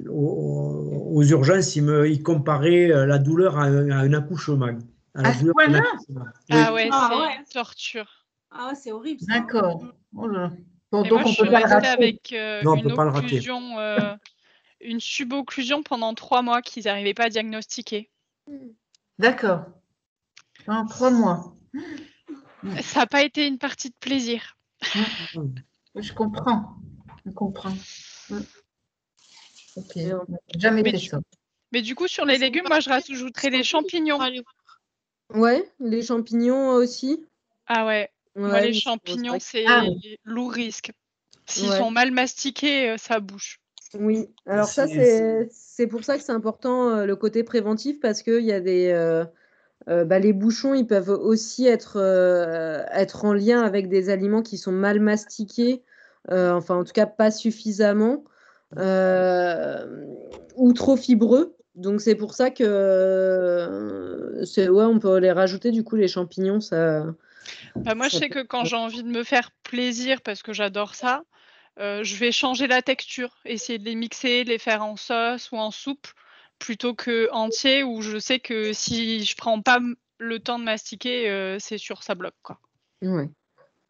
Aux urgences, ils comparaient la douleur à un accouchement. À ce point-là? Ah ouais, c'est une torture. Ah ouais, c'est horrible. D'accord. Oh donc moi, on peut pas le rater. Avec une subocclusion pendant 3 mois qu'ils n'arrivaient pas à diagnostiquer. D'accord. En 3 mois. Ça n'a pas été une partie de plaisir. Je comprends. Ok. Jamais fait ça. Mais du coup, sur les légumes, moi, je rajouterais les champignons. Ouais, les champignons aussi. Ah ouais. Moi, les champignons, c'est lourd risque. S'ils sont mal mastiqués, ça bouge. Oui, alors ça, c'est pour ça que c'est important le côté préventif parce qu'il y a les bouchons, ils peuvent aussi être en lien avec des aliments qui sont mal mastiqués, enfin en tout cas pas suffisamment, ou trop fibreux. Donc c'est pour ça que on peut les rajouter du coup les champignons, ça. Moi, je sais que quand j'ai envie de me faire plaisir parce que j'adore ça, je vais changer la texture, essayer de les mixer, les faire en sauce ou en soupe, plutôt que entier où je sais que si je prends pas le temps de mastiquer, c'est sûr, ça bloque, quoi. Ouais.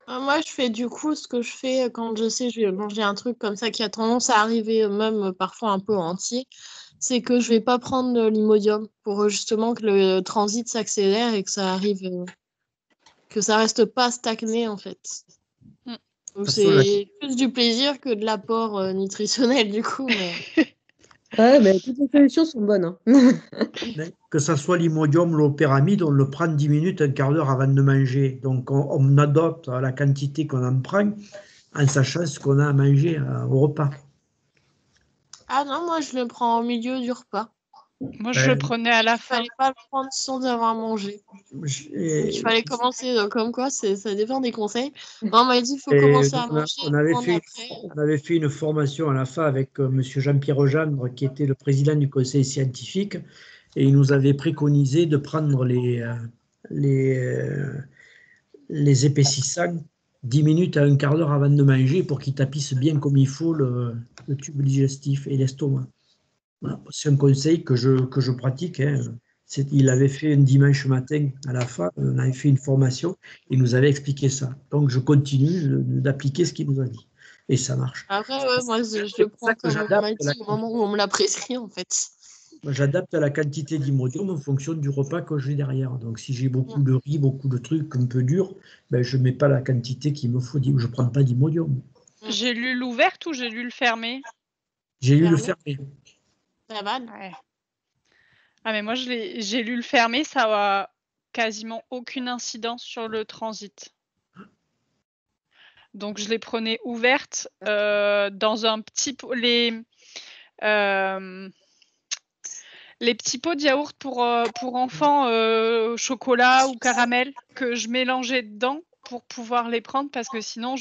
Moi, je fais du coup ce que je fais quand je sais que je vais manger un truc comme ça qui a tendance à arriver même parfois un peu entier, c'est que je vais pas prendre l'Imodium pour justement que le transit s'accélère et que ça arrive, que ça reste pas stagné en fait. Donc c'est plus du plaisir que de l'apport nutritionnel du coup. Mais... Ouais, mais toutes les solutions sont bonnes. Hein. Que ça soit l'Imodium, l'opéramide, on le prend 10 minutes, un quart d'heure avant de manger. Donc on adopte la quantité qu'on en prend en sachant ce qu'on a à manger au repas. Ah non, moi je le prends au milieu du repas. Moi, je le prenais à la fin. Il fallait pas le prendre sans avoir mangé. Il fallait commencer, comme quoi, ça dépend des conseils. Moi, on m'a dit qu'il faut commencer à manger. On avait fait une formation à la fin avec M. Jean-Pierre Gendre, qui était le président du conseil scientifique, et il nous avait préconisé de prendre les épaississants 10 minutes à un quart d'heure avant de manger pour qu'ils tapissent bien comme il faut le tube digestif et l'estomac. Voilà. C'est un conseil que je pratique. Hein. Il avait fait un dimanche matin à la fin, on avait fait une formation, il nous avait expliqué ça. Donc je continue d'appliquer ce qu'il nous a dit. Et ça marche. Après, moi je le prends comme on m'a dit au moment où on me l'a prescrit en fait. J'adapte la quantité d'Imodium en fonction du repas que j'ai derrière. Donc si j'ai beaucoup de riz, beaucoup de trucs un peu durs, je ne mets pas la quantité qu'il me faut. Je ne prends pas d'Imodium. J'ai lu l'ouverte ou j'ai lu le fermé? J'ai lu le fermé. Ça va. Ouais. Ah mais moi j'ai lu le fermé, ça a quasiment aucune incidence sur le transit. Donc je les prenais ouvertes dans un petit pot, les petits pots de yaourt pour enfants chocolat ou caramel que je mélangeais dedans pour pouvoir les prendre parce que sinon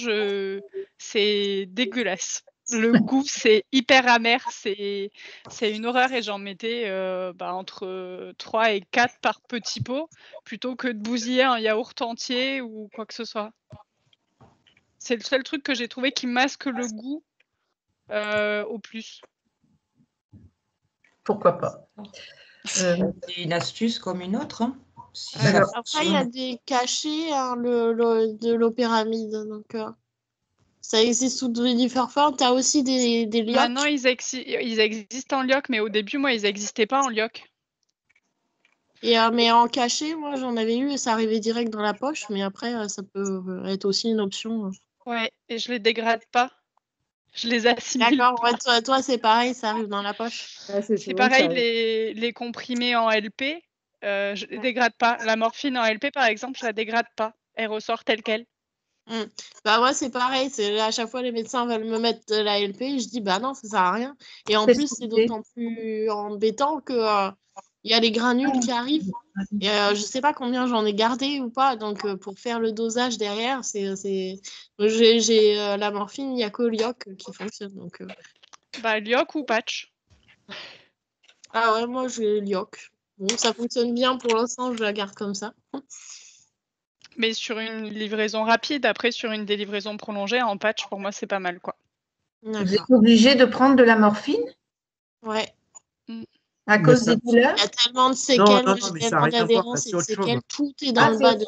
c'est dégueulasse. Le goût, c'est hyper amer, c'est une horreur et j'en mettais entre 3 et 4 par petit pot plutôt que de bousiller un yaourt entier ou quoi que ce soit. C'est le seul truc que j'ai trouvé qui masque le goût au plus. Pourquoi pas. C'est une astuce comme une autre. Hein. Si après, il y a des cachets de l'opéramide. Donc, ça existe sous différentes formes. Tu as aussi des liocs. Maintenant, ils existent en lioc, mais au début, moi, ils n'existaient pas en lioc. Mais en cachet, moi, j'en avais eu et ça arrivait direct dans la poche. Mais après, ça peut être aussi une option. Ouais, et je les dégrade pas. Je les assimile. D'accord, ouais, toi c'est pareil, ça arrive dans la poche. C'est pareil, les comprimés en LP, je les dégrade pas. La morphine en LP, par exemple, je la dégrade pas. Elle ressort telle qu'elle. Moi, c'est pareil. À chaque fois, les médecins veulent me mettre de la LP. Je dis, non, ça sert à rien. Et en plus, c'est d'autant plus embêtant que il y a les granules qui arrivent. Et je sais pas combien j'en ai gardé ou pas. Donc, pour faire le dosage derrière, j'ai la morphine, il n'y a que l'ioc qui fonctionne. Donc, l'ioc ou patch? Ah ouais, moi, j'ai l'ioc. Bon, ça fonctionne bien pour l'instant, je la garde comme ça. Mais sur une livraison rapide, après, sur une délivrison prolongée, en patch, pour moi, c'est pas mal, quoi. Vous êtes obligé de prendre de la morphine? Ouais. À cause des douleurs? Il y a tellement de séquelles, mais ça n'a rien à voir, c'est autre chose. Tout est dans le bas de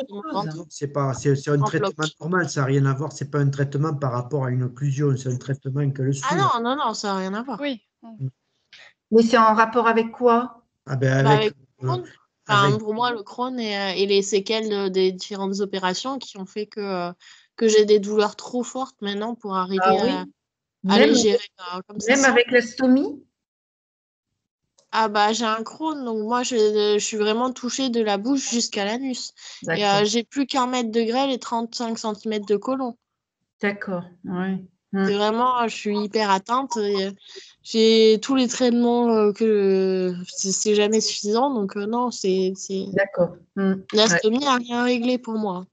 c'est un traitement normal, ça n'a rien à voir. C'est pas un traitement par rapport à une occlusion, c'est un traitement que le suit. Ah non, ça n'a rien à voir. Oui. Mais c'est en rapport avec quoi? Avec pour moi, le Crohn et les séquelles des différentes opérations qui ont fait que j'ai des douleurs trop fortes maintenant pour arriver à les gérer comme ça. Même avec la stomie? J'ai un Crohn, donc moi je suis vraiment touchée de la bouche jusqu'à l'anus. Et j'ai plus qu'1 mètre de grêle et 35 cm de côlon. D'accord, ouais. C'est vraiment, je suis hyper atteinte. J'ai tous les traitements que c'est jamais suffisant. Donc, non, c'est. D'accord. L'astomie n'a rien réglé pour moi.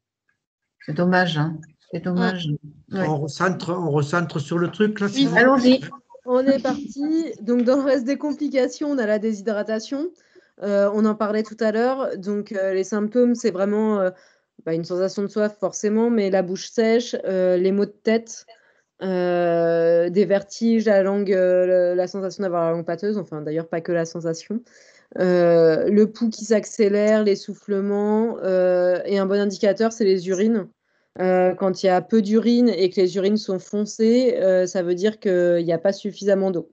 C'est dommage, hein. C'est dommage. Ouais. On recentre sur le truc, là. Oui, allons-y. On est parti. Donc, dans le reste des complications, on a la déshydratation. On en parlait tout à l'heure. Donc, les symptômes, c'est vraiment une sensation de soif, forcément, mais la bouche sèche, les maux de tête, des vertiges, la langue, la sensation d'avoir la langue pâteuse. Enfin, d'ailleurs, pas que la sensation. Le pouls qui s'accélère, l'essoufflement. Et un bon indicateur, c'est les urines. Quand il y a peu d'urine et que les urines sont foncées, ça veut dire qu'il n'y a pas suffisamment d'eau.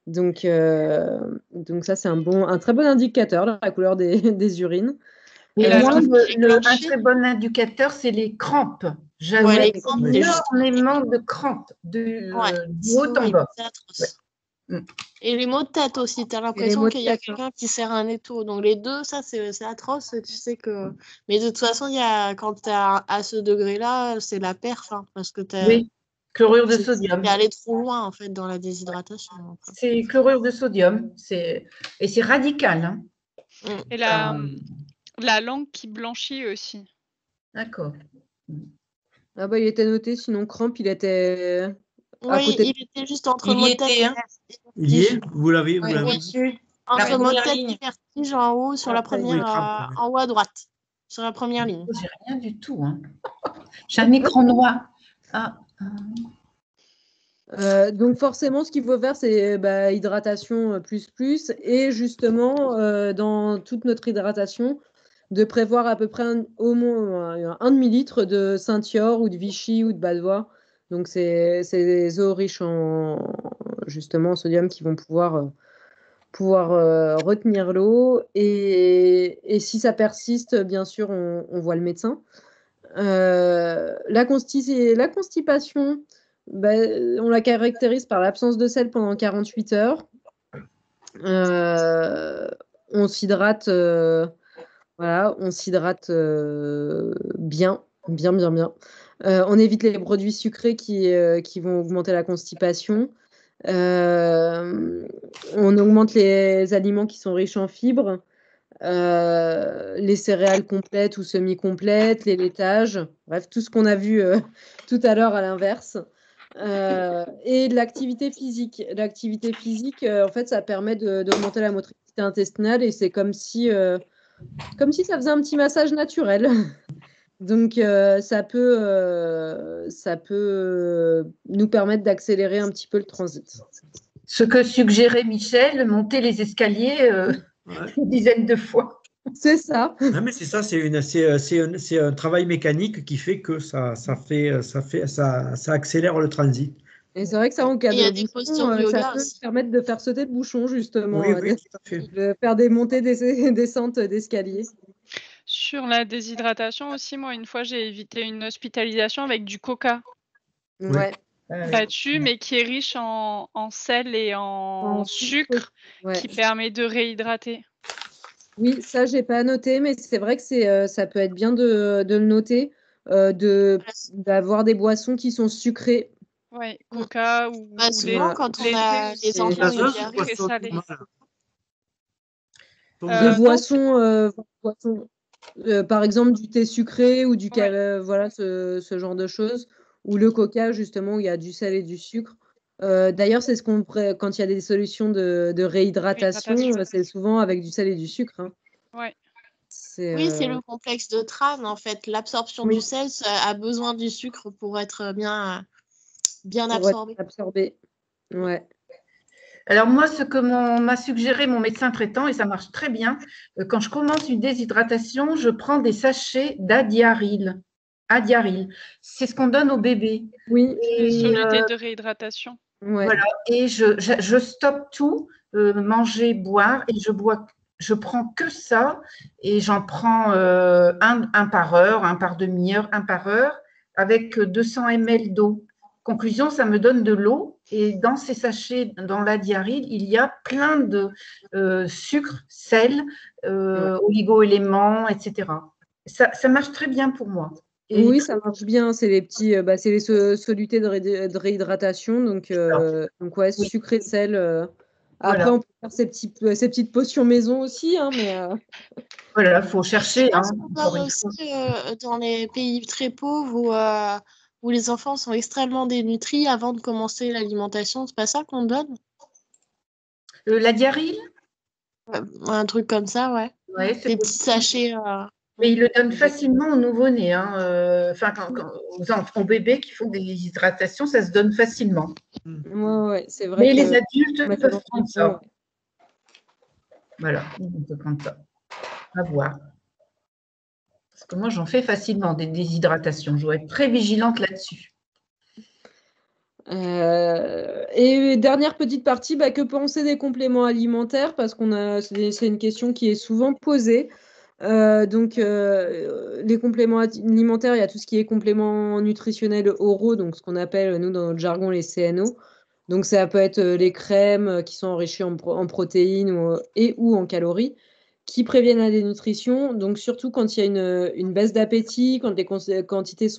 Donc ça, c'est un très bon indicateur, la couleur des urines. Et moi, un très bon indicateur, c'est les crampes. J'avais énormément de crampes, du haut en bas. Et les maux de tête aussi, tu as l'impression qu'il y a quelqu'un qui serre un étau. Donc les deux, ça c'est atroce, tu sais que. Mais de toute façon, quand tu es à ce degré-là, c'est la perf, hein, parce que oui, chlorure de sodium. Tu es allé trop loin en fait dans la déshydratation. C'est chlorure de sodium, et c'est radical. Hein. Et la langue qui blanchit aussi. D'accord. Ah bah il était noté, sinon crampe, il était. Oui, il était juste entre maux de tête. Il y est, vous l'avez. Entre maux de tête et vertige en haut, sur la première, en haut à droite, sur la première ligne. J'ai rien du tout. Hein. J'ai un écran noir. Donc forcément, ce qu'il faut faire, c'est hydratation plus. Et justement, dans toute notre hydratation, de prévoir à peu près au moins un demi-litre de Saint-Yor ou de Vichy ou de Badois. Donc, c'est des eaux riches en sodium qui vont pouvoir retenir l'eau. Et si ça persiste, bien sûr, on voit le médecin. La constipation, on la caractérise par l'absence de sel pendant 48 heures. On s'hydrate on s'hydrate bien. On évite les produits sucrés qui vont augmenter la constipation. On augmente les aliments qui sont riches en fibres, les céréales complètes ou semi-complètes, les laitages, bref, tout ce qu'on a vu tout à l'heure à l'inverse. Et de l'activité physique. L'activité physique, en fait, ça permet d'augmenter la motricité intestinale et c'est comme si ça faisait un petit massage naturel. Donc, ça peut nous permettre d'accélérer un petit peu le transit. Ce que suggérait Michel, monter les escaliers une dizaine de fois. C'est ça. Non, mais c'est ça, c'est un travail mécanique qui fait que ça accélère le transit. Et c'est vrai que ça, en cas de bouchon, ça peut permettre de faire sauter le bouchon, justement. Oui, tout à fait. De faire des montées, des descentes d'escalier. Sur la déshydratation aussi, moi, une fois, j'ai évité une hospitalisation avec du coca. Ouais. Battu, mais qui est riche en sel et en sucre, qui permet de réhydrater. Oui, ça, j'ai pas noté, mais c'est vrai que ça peut être bien de le noter, d'avoir des boissons qui sont sucrées. Oui, coca ou souvent, quand on a les enfants très salés. Des boissons, par exemple du thé sucré ou du voilà, ce genre de choses, ou le coca, justement, où il y a du sel et du sucre. D'ailleurs, c'est quand il y a des solutions de réhydratation, c'est souvent avec du sel et du sucre. Hein. Ouais. Oui, c'est le complexe de Tran, en fait. L'absorption du sel a besoin du sucre pour être bien absorbé. Ouais. Alors moi, ce que m'a suggéré mon médecin traitant, et ça marche très bien, quand je commence une déshydratation, je prends des sachets d'Adiaryl. C'est ce qu'on donne au bébé. Oui. Soluté de réhydratation. Ouais. Voilà. Et je stoppe tout, manger, boire, et je prends que ça, et j'en prends un par heure, un par demi-heure, un par heure, avec 200 ml d'eau. Conclusion, ça me donne de l'eau, et dans ces sachets, dans l'Adiaryl, il y a plein de sucre, sel, oligo-éléments, etc. Ça marche très bien pour moi. Oui, ça marche bien. C'est les petits, c'est les solutés de réhydratation. Donc ouais, Oui. sucre et sel. Après, Voilà. on peut faire ces petites potions maison aussi, hein, mais Voilà, il faut chercher. Je Hein, pense qu'on encore donne une fois. aussi dans les pays très pauvres où les enfants sont extrêmement dénutris avant de commencer l'alimentation. C'est pas ça qu'on donne? La diarrhée, Un truc comme ça, ouais. ouais, c'est Des petits possible. sachets. Mais ils le donnent facilement aux nouveau-nés. Hein, enfin, aux bébés qui font des déshydratations, ça se donne facilement. ouais, c'est vrai Mais que les adultes mettre peuvent dans prendre le ça. fond, Voilà, on peut prendre ça. À voir. Parce que moi, j'en fais facilement des déshydratations. Je dois être très vigilante là-dessus. Et dernière petite partie, que penser des compléments alimentaires? Parce c'est une question qui est souvent posée. Les compléments alimentaires, il y a tout ce qui est compléments nutritionnels oraux, donc ce qu'on appelle, nous, dans notre jargon, les CNO. Donc, ça peut être les crèmes qui sont enrichies en protéines ou en calories, qui préviennent la dénutrition. Donc, surtout quand il y a une baisse d'appétit, quand les quantités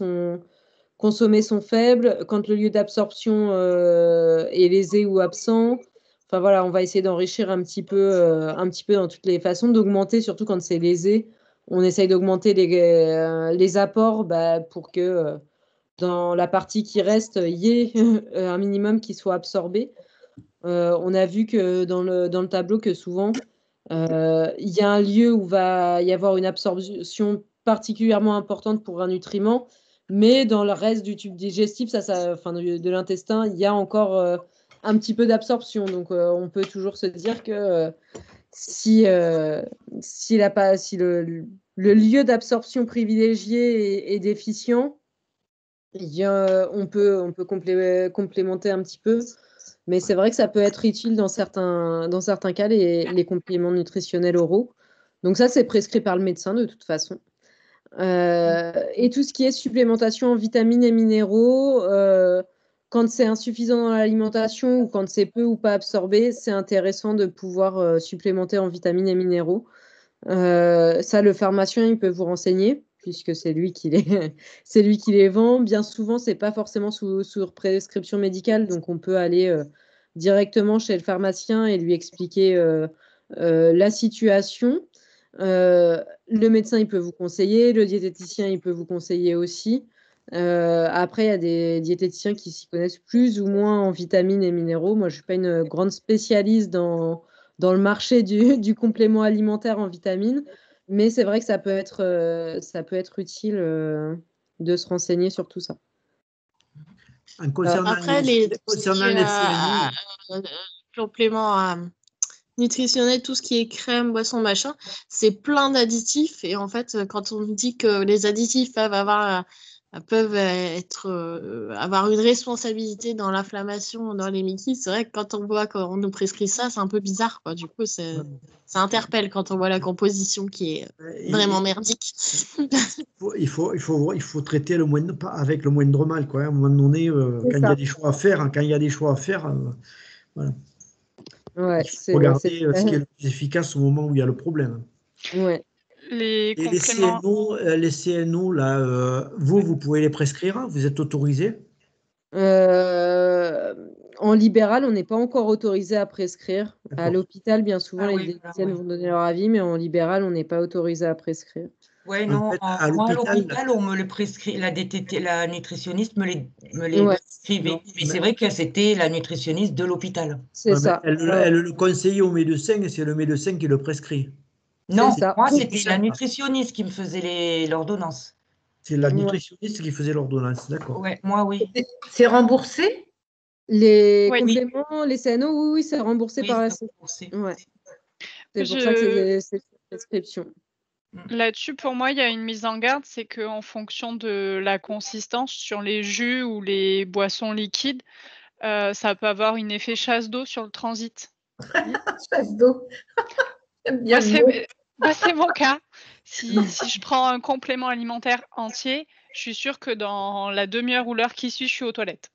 consommées sont faibles, quand le lieu d'absorption est lésé ou absent. Enfin voilà, on va essayer d'enrichir un petit peu dans toutes les façons, d'augmenter, surtout quand c'est lésé. On essaye d'augmenter les apports pour que dans la partie qui reste, il y ait un minimum qui soit absorbé. On a vu que dans le tableau que souvent, il y a un lieu où va y avoir une absorption particulièrement importante pour un nutriment, mais dans le reste du tube digestif, enfin, de l'intestin, il y a encore un petit peu d'absorption. Donc, on peut toujours se dire que si le lieu d'absorption privilégié est déficient, on peut complémenter un petit peu. Mais c'est vrai que ça peut être utile dans certains cas, les compléments nutritionnels oraux. Donc ça, c'est prescrit par le médecin de toute façon. Et tout ce qui est supplémentation en vitamines et minéraux, quand c'est insuffisant dans l'alimentation ou quand c'est peu ou pas absorbé, c'est intéressant de pouvoir supplémenter en vitamines et minéraux. Ça, le pharmacien, il peut vous renseigner puisque c'est lui qui les vend. Bien souvent, c'est pas forcément sous prescription médicale, donc on peut aller directement chez le pharmacien et lui expliquer la situation. Le médecin, il peut vous conseiller, le diététicien, il peut vous conseiller aussi. Après, il y a des diététiciens qui s'y connaissent plus ou moins en vitamines et minéraux. Moi, je ne suis pas une grande spécialiste dans le marché du complément alimentaire en vitamines, mais c'est vrai que ça peut être utile de se renseigner sur tout ça. Après, les compléments nutritionnels, tout ce qui est crème, boisson, machin, c'est plein d'additifs. Et en fait, quand on dit que les additifs peuvent avoir une responsabilité dans l'inflammation, dans les liquides, c'est vrai que quand on voit qu'on nous prescrit ça, c'est un peu bizarre, quoi. Du coup, ça interpelle quand on voit la composition qui est vraiment merdique. Il faut traiter avec le moindre mal, quoi. À un moment donné, quand il y a des choix à faire, voilà. Ouais, il faut regarder ce qui est le plus efficace au moment où il y a le problème. Ouais. Les CNO, là, vous pouvez les prescrire, vous êtes autorisé? En libéral, on n'est pas encore autorisé à prescrire. À l'hôpital, bien souvent, les diététiciennes vont donner leur avis, mais en libéral, on n'est pas autorisé à prescrire. Oui, non, à l'hôpital, on me le prescrit, la nutritionniste me les prescrivait. Mais c'est vrai que c'était la nutritionniste de l'hôpital. C'est ça. Elle le conseille au médecin et c'est le médecin qui le prescrit. Non, moi, c'était la nutritionniste qui me faisait l'ordonnance. C'est la nutritionniste qui faisait l'ordonnance, d'accord. Ouais, moi, oui. C'est remboursé? Les compléments, les CNO, oui, c'est remboursé par la Sécu. Ouais. C'est pour ça que c'est une prescription. Là-dessus, pour moi, il y a une mise en garde, c'est qu'en fonction de la consistance sur les jus ou les boissons liquides, ça peut avoir un effet chasse d'eau sur le transit. Chasse d'eau. C'est mon cas. Si je prends un complément alimentaire entier, je suis sûre que dans la demi-heure ou l'heure qui suit, je suis aux toilettes.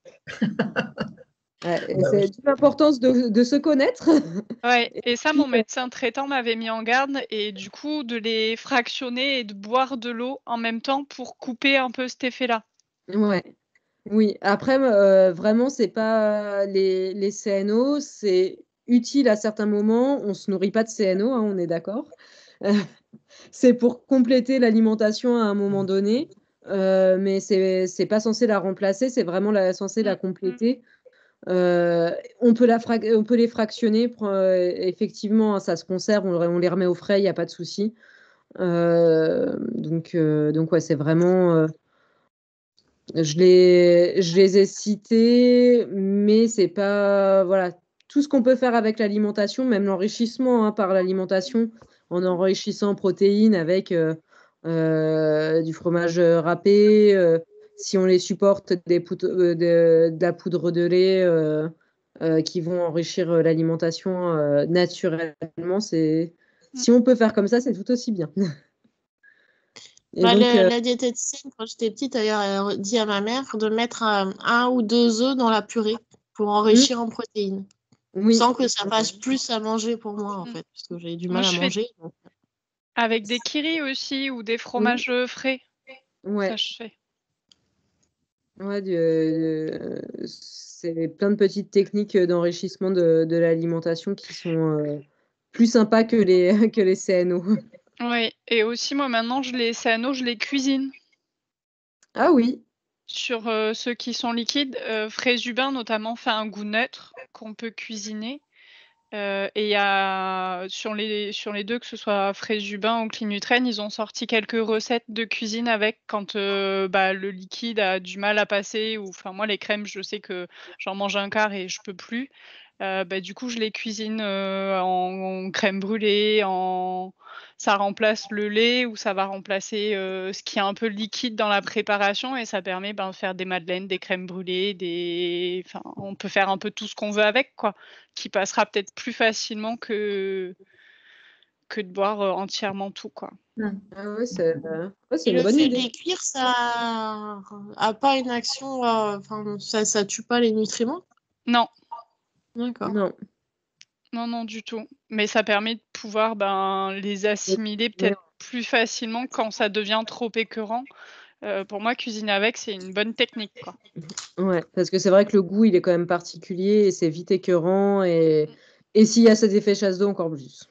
C'est toute l'importance de se connaître. Ouais, et ça, mon médecin traitant m'avait mis en garde, et du coup, de les fractionner et de boire de l'eau en même temps pour couper un peu cet effet-là. Ouais. Oui, après, vraiment, c'est pas les CNO, c'est utile à certains moments. On se nourrit pas de CNO, hein, on est d'accord. C'est pour compléter l'alimentation à un moment donné, mais c'est pas censé la remplacer, c'est vraiment censé la compléter. On peut les fractionner, effectivement, hein, ça se conserve, on les remet au frais, il n'y a pas de souci. Donc ouais, c'est vraiment. Je les ai cités, mais c'est pas. Voilà, tout ce qu'on peut faire avec l'alimentation, même l'enrichissement, hein, par l'alimentation, en enrichissant en protéines avec du fromage râpé, si on les supporte, de la poudre de lait qui vont enrichir l'alimentation naturellement. Si on peut faire comme ça, c'est tout aussi bien. Et Bah, donc, la diététicienne, quand j'étais petite, d'ailleurs, elle a dit à ma mère de mettre 1 ou 2 œufs dans la purée pour enrichir en protéines. oui. Sans que ça fasse plus à manger pour moi, en fait, parce que j'ai du mal à manger. Donc... Avec des kiris aussi, ou des fromages frais. Ouais. Ça, je fais. Ouais, c'est plein de petites techniques d'enrichissement de l'alimentation qui sont plus sympas que les CNO. Oui, et aussi, moi, maintenant, les CNO, je les cuisine. Ah oui. Sur ceux qui sont liquides, Fraisubin notamment fait un goût neutre qu'on peut cuisiner. Et il y a sur les deux, que ce soit Fraisubin ou Clinutraine, ils ont sorti quelques recettes de cuisine avec quand le liquide a du mal à passer, ou enfin moi les crèmes, je sais que j'en mange un quart et je peux plus. Du coup, je les cuisine en crème brûlée, ça remplace le lait, ou ça va remplacer ce qui est un peu liquide dans la préparation, et ça permet de faire des madeleines, des crèmes brûlées, on peut faire un peu tout ce qu'on veut avec, quoi, qui passera peut-être plus facilement que de boire entièrement tout, quoi. Ah ouais, c'est Et une le bonne fait idée. de les cuire, ça a pas une action, ça tue pas les nutriments? Non. D'accord. Non, du tout. Mais ça permet de pouvoir les assimiler peut-être plus facilement quand ça devient trop écœurant. Pour moi, cuisiner avec, c'est une bonne technique, quoi. Ouais, parce que c'est vrai que le goût, il est quand même particulier et c'est vite écœurant. Et s'il y a cet effet chasse d'eau, encore plus.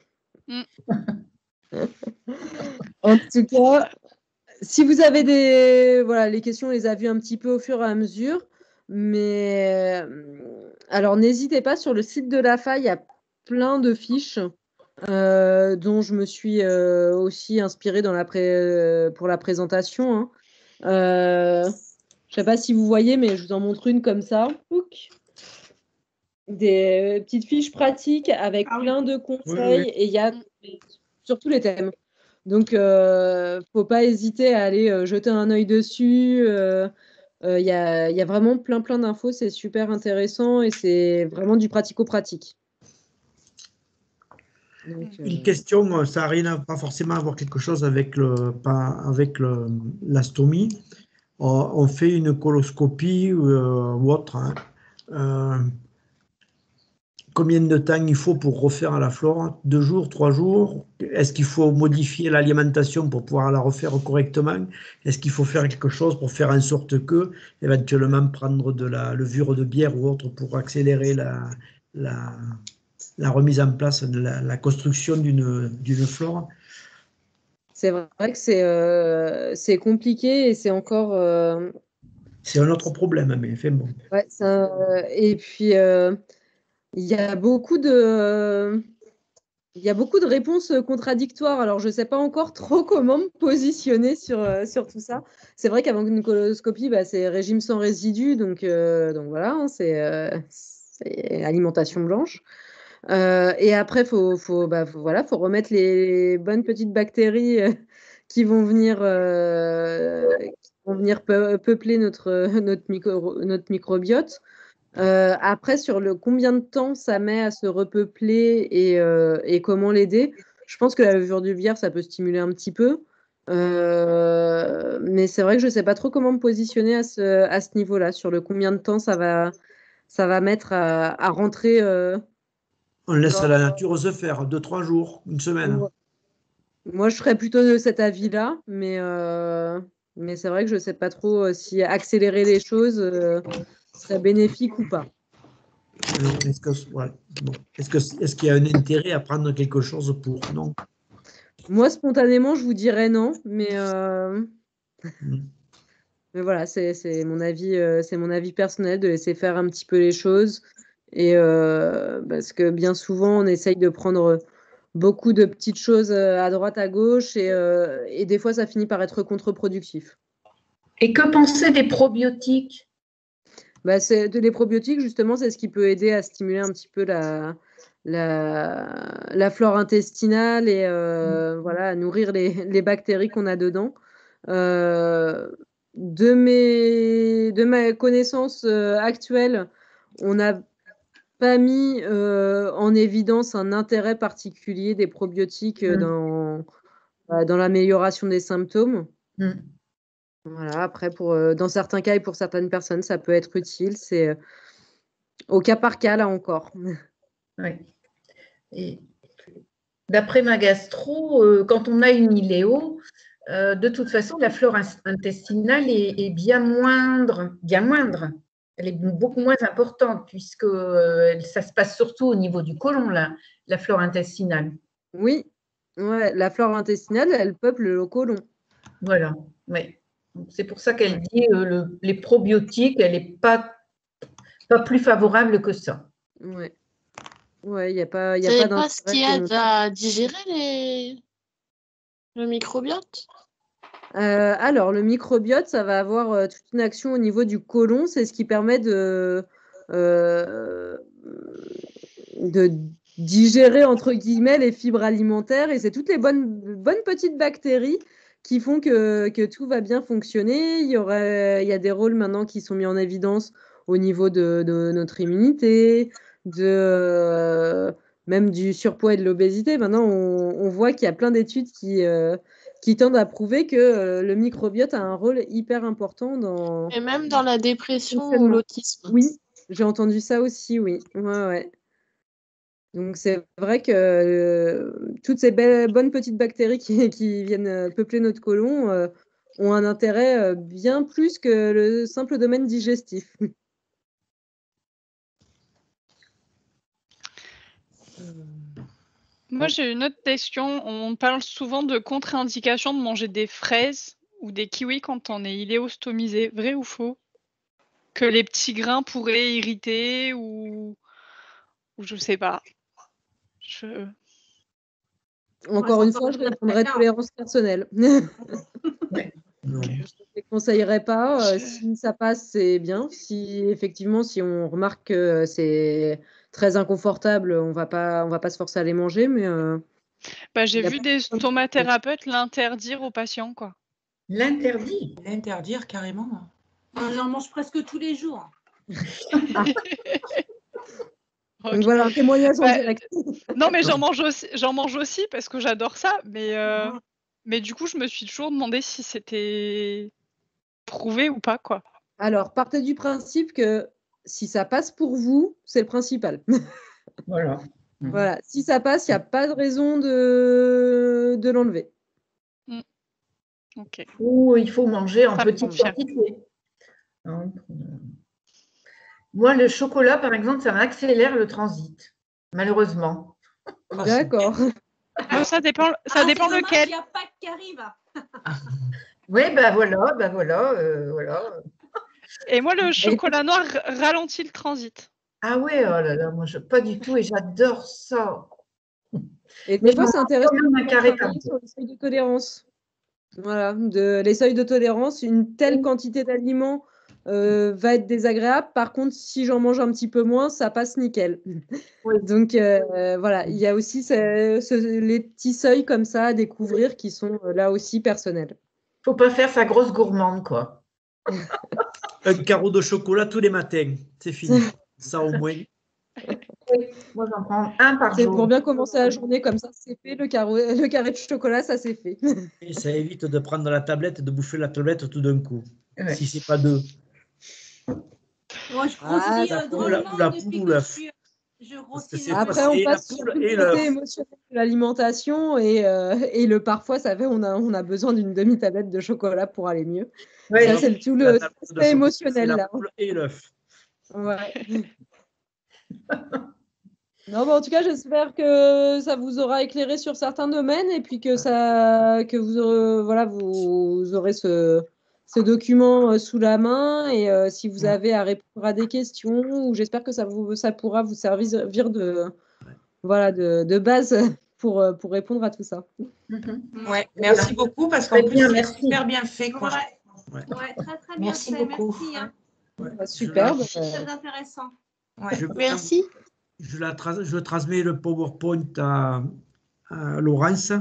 En tout cas, si vous avez les questions, on les a vues un petit peu au fur et à mesure. Mais alors, n'hésitez pas, sur le site de l'AFA, il y a plein de fiches dont je me suis aussi inspirée pour la présentation. Hein. Je ne sais pas si vous voyez, mais je vous en montre une comme ça. Des petites fiches pratiques avec plein de conseils, et il y a sur tous les thèmes. Donc, faut pas hésiter à aller jeter un œil dessus. Il y a vraiment plein d'infos, c'est super intéressant et c'est vraiment du pratico-pratique. Une question, ça n'a rien pas forcément à voir quelque chose avec l'astomie. On fait une coloscopie ou autre. Hein. Combien de temps il faut pour refaire la flore? 2 jours, 3 jours? Est-ce qu'il faut modifier l'alimentation pour pouvoir la refaire correctement? Est-ce qu'il faut faire quelque chose pour faire en sorte que, éventuellement, prendre de la levure de bière ou autre pour accélérer la remise en place de la construction d'une flore? C'est vrai que c'est compliqué et c'est encore... C'est un autre problème, mais enfin bon. Ouais, et puis, il y a beaucoup de réponses contradictoires. Alors, je ne sais pas encore trop comment me positionner sur tout ça. C'est vrai qu'avant une coloscopie, c'est régime sans résidus. Donc voilà, hein, c'est alimentation blanche. Et après, il faut remettre les bonnes petites bactéries qui vont venir peupler notre microbiote. Après, sur le combien de temps ça met à se repeupler et comment l'aider, je pense que la levure de bière, ça peut stimuler un petit peu. Mais c'est vrai que je ne sais pas trop comment me positionner à ce niveau-là, sur le combien de temps ça ça va mettre à rentrer. On laisse la nature se faire 2-3 jours, une semaine. Moi, je serais plutôt de cet avis-là, mais c'est vrai que je ne sais pas trop si accélérer les choses serait bénéfique ou pas. Est-ce qu'il y a un intérêt à prendre quelque chose pour? Non. Moi, spontanément, je vous dirais non, mais voilà, c'est mon avis personnel de laisser faire un petit peu les choses. Et parce que bien souvent, on essaye de prendre beaucoup de petites choses à droite, à gauche, et des fois, ça finit par être contre-productif. Et que penser des probiotiques? Les probiotiques, justement, c'est ce qui peut aider à stimuler un petit peu la flore intestinale et voilà, à nourrir les bactéries qu'on a dedans. De ma connaissance actuelle, on n'a pas mis en évidence un intérêt particulier des probiotiques dans l'amélioration des symptômes. Voilà, après, dans certains cas et pour certaines personnes, ça peut être utile. C'est au cas par cas, là encore. Oui. Et d'après ma gastro, quand on a une iléo, de toute façon, la flore intestinale est bien moindre. Elle est beaucoup moins importante puisque ça se passe surtout au niveau du côlon, la flore intestinale. Oui, ouais, la flore intestinale, elle peuple le côlon. Voilà, oui. C'est pour ça qu'elle dit les probiotiques, elle n'est pas plus favorable que ça. Oui, il n'y a pas C'est pas ce qui aide à digérer le microbiote? Alors, le microbiote, ça va avoir toute une action au niveau du côlon. C'est ce qui permet de digérer, entre guillemets, les fibres alimentaires. Et c'est toutes les bonnes petites bactéries qui font que tout va bien fonctionner. Il y a des rôles maintenant qui sont mis en évidence au niveau de notre immunité, même du surpoids et de l'obésité. Maintenant, on voit qu'il y a plein d'études qui tendent à prouver que le microbiote a un rôle hyper important Et même dans la dépression ou l'autisme. Oui, j'ai entendu ça aussi, oui. Ouais. Donc, c'est vrai que toutes ces bonnes petites bactéries qui viennent peupler notre côlon ont un intérêt bien plus que le simple domaine digestif. Moi, j'ai une autre question. On parle souvent de contre-indication de manger des fraises ou des kiwis quand on est iléostomisé. Vrai ou faux? Que les petits grains pourraient irriter ou je sais pas. Encore une fois, je répondrai tolérance personnelle. Je ne les conseillerais pas. Si ça passe, c'est bien. Si on remarque que c'est très inconfortable, on va pas se forcer à les manger. Mais j'ai vu des stomathérapeutes l'interdire aux patients, quoi. L'interdire carrément. J'en mange presque tous les jours. Donc voilà, un témoignage en direct. Non, mais j'en mange aussi parce que j'adore ça. Mais du coup, je me suis toujours demandé si c'était prouvé ou pas, quoi. Alors, partez du principe que si ça passe pour vous, c'est le principal. Voilà. Voilà. Si ça passe, il n'y a pas de raison de l'enlever. Ok. Ou il faut manger en petite quantité. Moi, le chocolat, par exemple, ça m'accélère le transit, malheureusement. D'accord. Ça dépend lequel. Il n'y a pas qui arrive. Oui, voilà. Et moi, le chocolat noir ralentit le transit. Ah ouais, oh là là, moi, pas du tout, et j'adore ça. Et des fois, c'est intéressant de travailler sur les seuils de tolérance. Voilà, les seuils de tolérance, une telle quantité d'aliments va être désagréable. Par contre, si j'en mange un petit peu moins, ça passe nickel. Oui. Donc, voilà, il y a aussi les petits seuils comme ça à découvrir qui sont là aussi personnels. Il ne faut pas faire sa grosse gourmande, quoi. Un carreau de chocolat tous les matins, c'est fini. Ça, au moins. Oui, moi, j'en prends un par jour. C'est pour bien commencer la journée comme ça, c'est fait. Le carré de chocolat, ça, c'est fait. Et ça évite de prendre la tablette et de bouffer la tablette tout d'un coup, Ouais. si ce n'est pas deux. Moi, je grossis drôlement ou la depuis poule ou que l'œuf. je Parce que grossis. c'est Après, on la passe sur poule le et côté l'œuf. émotionnel de l'alimentation et parfois, ça fait, on a besoin d'une demi-tablette de chocolat pour aller mieux. Ouais, Ça, c'est tout La tablette de l'aspect chocolat, émotionnel c'est la là. poule et l'œuf. Ouais. Non, en tout cas, j'espère que ça vous aura éclairé sur certains domaines et puis que vous aurez, voilà, vous aurez ce document sous la main et si vous avez à répondre à des questions, ou j'espère que ça pourra vous servir de base pour répondre à tout ça. Ouais, merci beaucoup parce qu'en Très plus, bien, c'est merci. super bien fait, quoi. Ouais, très très bien Merci fait. beaucoup. Merci. Hein. Super. C'est très intéressant. Ouais. Merci. Je transmets le PowerPoint à Laurence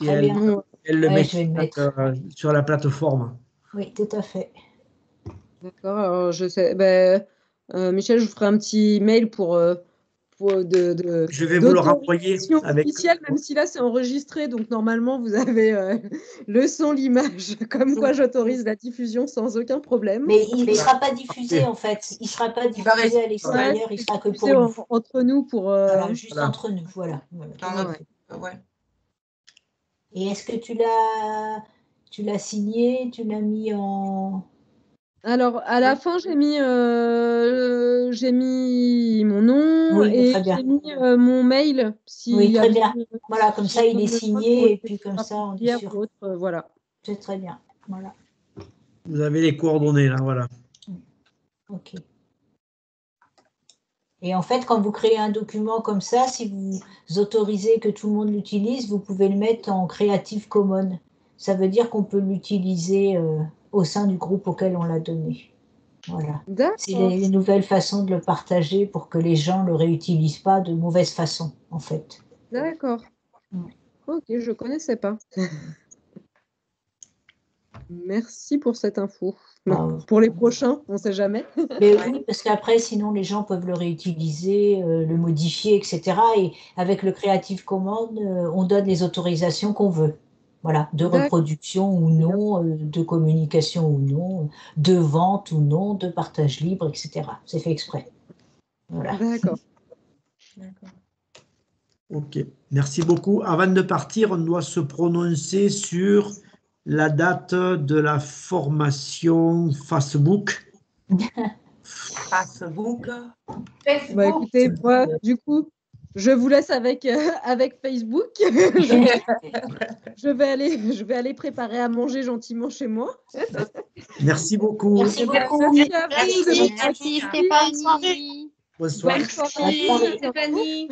et Très bien. elle le Ouais, met je vais le mettre. sur la plateforme. Oui, tout à fait. D'accord. Alors, je sais. Michel, je vous ferai un petit mail pour Je vais vous le renvoyer d'autorisation avec. officielle, même si là c'est enregistré, donc normalement vous avez le son, l'image, comme quoi j'autorise la diffusion sans aucun problème. Mais il ne sera pas diffusé en fait. Il ne sera pas diffusé à l'extérieur, il sera que pour nous. Entre nous pour. Voilà, juste entre nous, voilà. Ouais. Et est-ce que tu l'as signé, tu l'as mis en. Alors, à la fin, j'ai mis mon nom et j'ai mis mon mail. Oui, très bien. Voilà, comme ça, il est signé et puis comme ça, on est sûr. Voilà. C'est très bien. Voilà. Vous avez les coordonnées, là, voilà. OK. Et en fait, quand vous créez un document comme ça, si vous autorisez que tout le monde l'utilise, vous pouvez le mettre en Creative Commons. Ça veut dire qu'on peut l'utiliser au sein du groupe auquel on l'a donné. Voilà. C'est les nouvelles façons de le partager pour que les gens ne le réutilisent pas de mauvaise façon, en fait. D'accord. Ok, je ne connaissais pas. Merci pour cette info. Pour les prochains, on ne sait jamais. Mais oui, parce qu'après, sinon, les gens peuvent le réutiliser, le modifier, etc. Et avec le Creative Commons, on donne les autorisations qu'on veut. Voilà, de reproduction ou non, de communication ou non, de vente ou non, de partage libre, etc. C'est fait exprès. Voilà. D'accord. Ok, merci beaucoup. Avant de partir, on doit se prononcer sur la date de la formation Facebook. Facebook. Bah, écoutez, moi, du coup, je vous laisse avec Facebook. Je vais aller préparer à manger gentiment chez moi. Merci beaucoup. Merci beaucoup. Merci à vous. Merci Stéphanie. Bonsoir. Merci Stéphanie.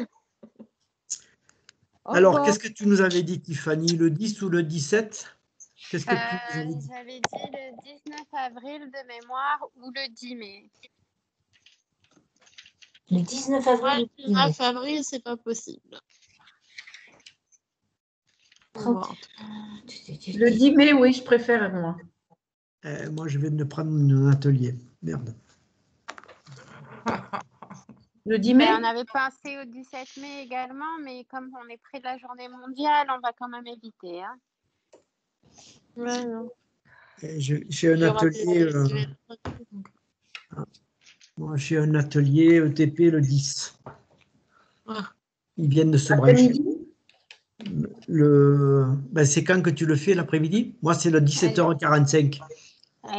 Alors, qu'est-ce que tu nous avais dit, Tiffany, le 10 ou le 17? Qu'est-ce que tu nous avais dit? J'avais dit le 19 avril de mémoire ou le 10 mai. Le 19 avril. Le 19 avril, c'est pas possible. Le 10 mai, oui, je préfère moi. Moi, je viens de prendre un atelier. Merde. Le 10 mai. On avait pensé au 17 mai également, mais comme on est près de la journée mondiale, on va quand même éviter. Hein. Ouais, non. J'ai un atelier. Moi, j'ai un atelier ETP le 10. Ils viennent de se brancher. C'est quand que tu le fais l'après-midi? Moi, c'est le 17h45.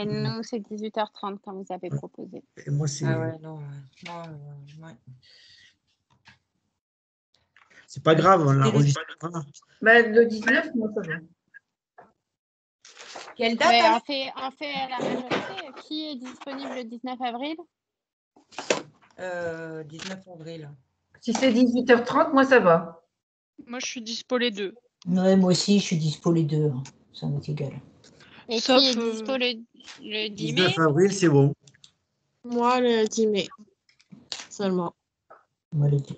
Nous, c'est 18h30 quand vous avez proposé. Et moi, c'est. Ah ouais, non. C'est pas grave, on l'enregistre. Le 19, moi, ça va. Quelle date? On fait à la majorité. Qui est disponible le 19 avril? 19 avril. Si c'est 18h30, moi, ça va. Moi, je suis dispo les deux. Ouais, moi aussi, je suis dispo les deux. Hein. Ça m'est égal. Et qui est dispo le 10 mai? 19 avril, c'est bon. Moi, le 10 mai. Seulement. Moi, le 10.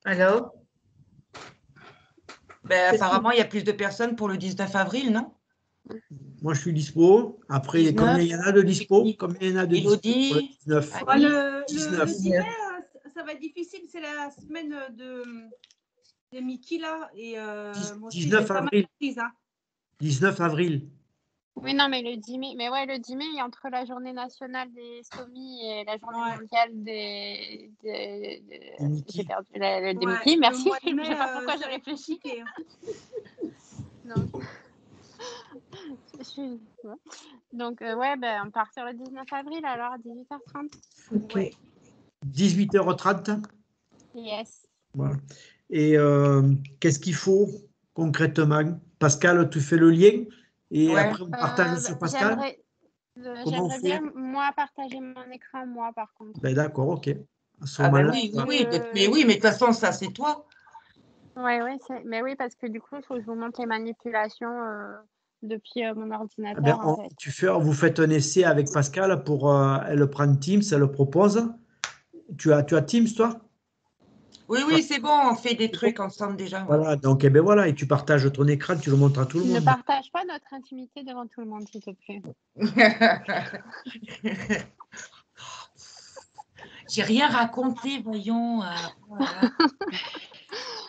Alors? Apparemment, il y a plus de personnes pour le 19 avril, non? Moi, je suis dispo. Après, 19. combien il y en a de dispo? Combien il y en a de dispo pour le 19? Le 10 mai, ça va être difficile. C'est la semaine de Mickey, là. Et, 19 avril. 19 19 avril. Oui, non, mais le 10 mai, le 10 mai, entre la journée nationale des stomies et la journée mondiale j'ai perdu des Mickey, merci. Je ne sais pas pourquoi j'ai réfléchi. Non. Donc, on part sur le 19 avril, alors à 18h30. Ok. 18h30. Yes. Voilà. Et qu'est-ce qu'il faut concrètement? Pascal, tu fais le lien et après on partage sur Pascal. J'aimerais bien, moi, partager mon écran, moi, par contre. Ben, d'accord, ok. À ce oui, mais de toute façon, ça, c'est toi. Mais oui, parce que du coup, il faut que je vous montre les manipulations depuis mon ordinateur. Vous faites un essai avec Pascal pour elle prend Teams, elle le propose. Tu as Teams, toi? Oui, c'est bon, on fait des trucs ensemble déjà. Voilà, donc voilà, et tu partages ton écran, tu le montres à tout le monde. Ne partage pas notre intimité devant tout le monde, s'il te plaît. J'ai rien raconté, voyons. Voilà.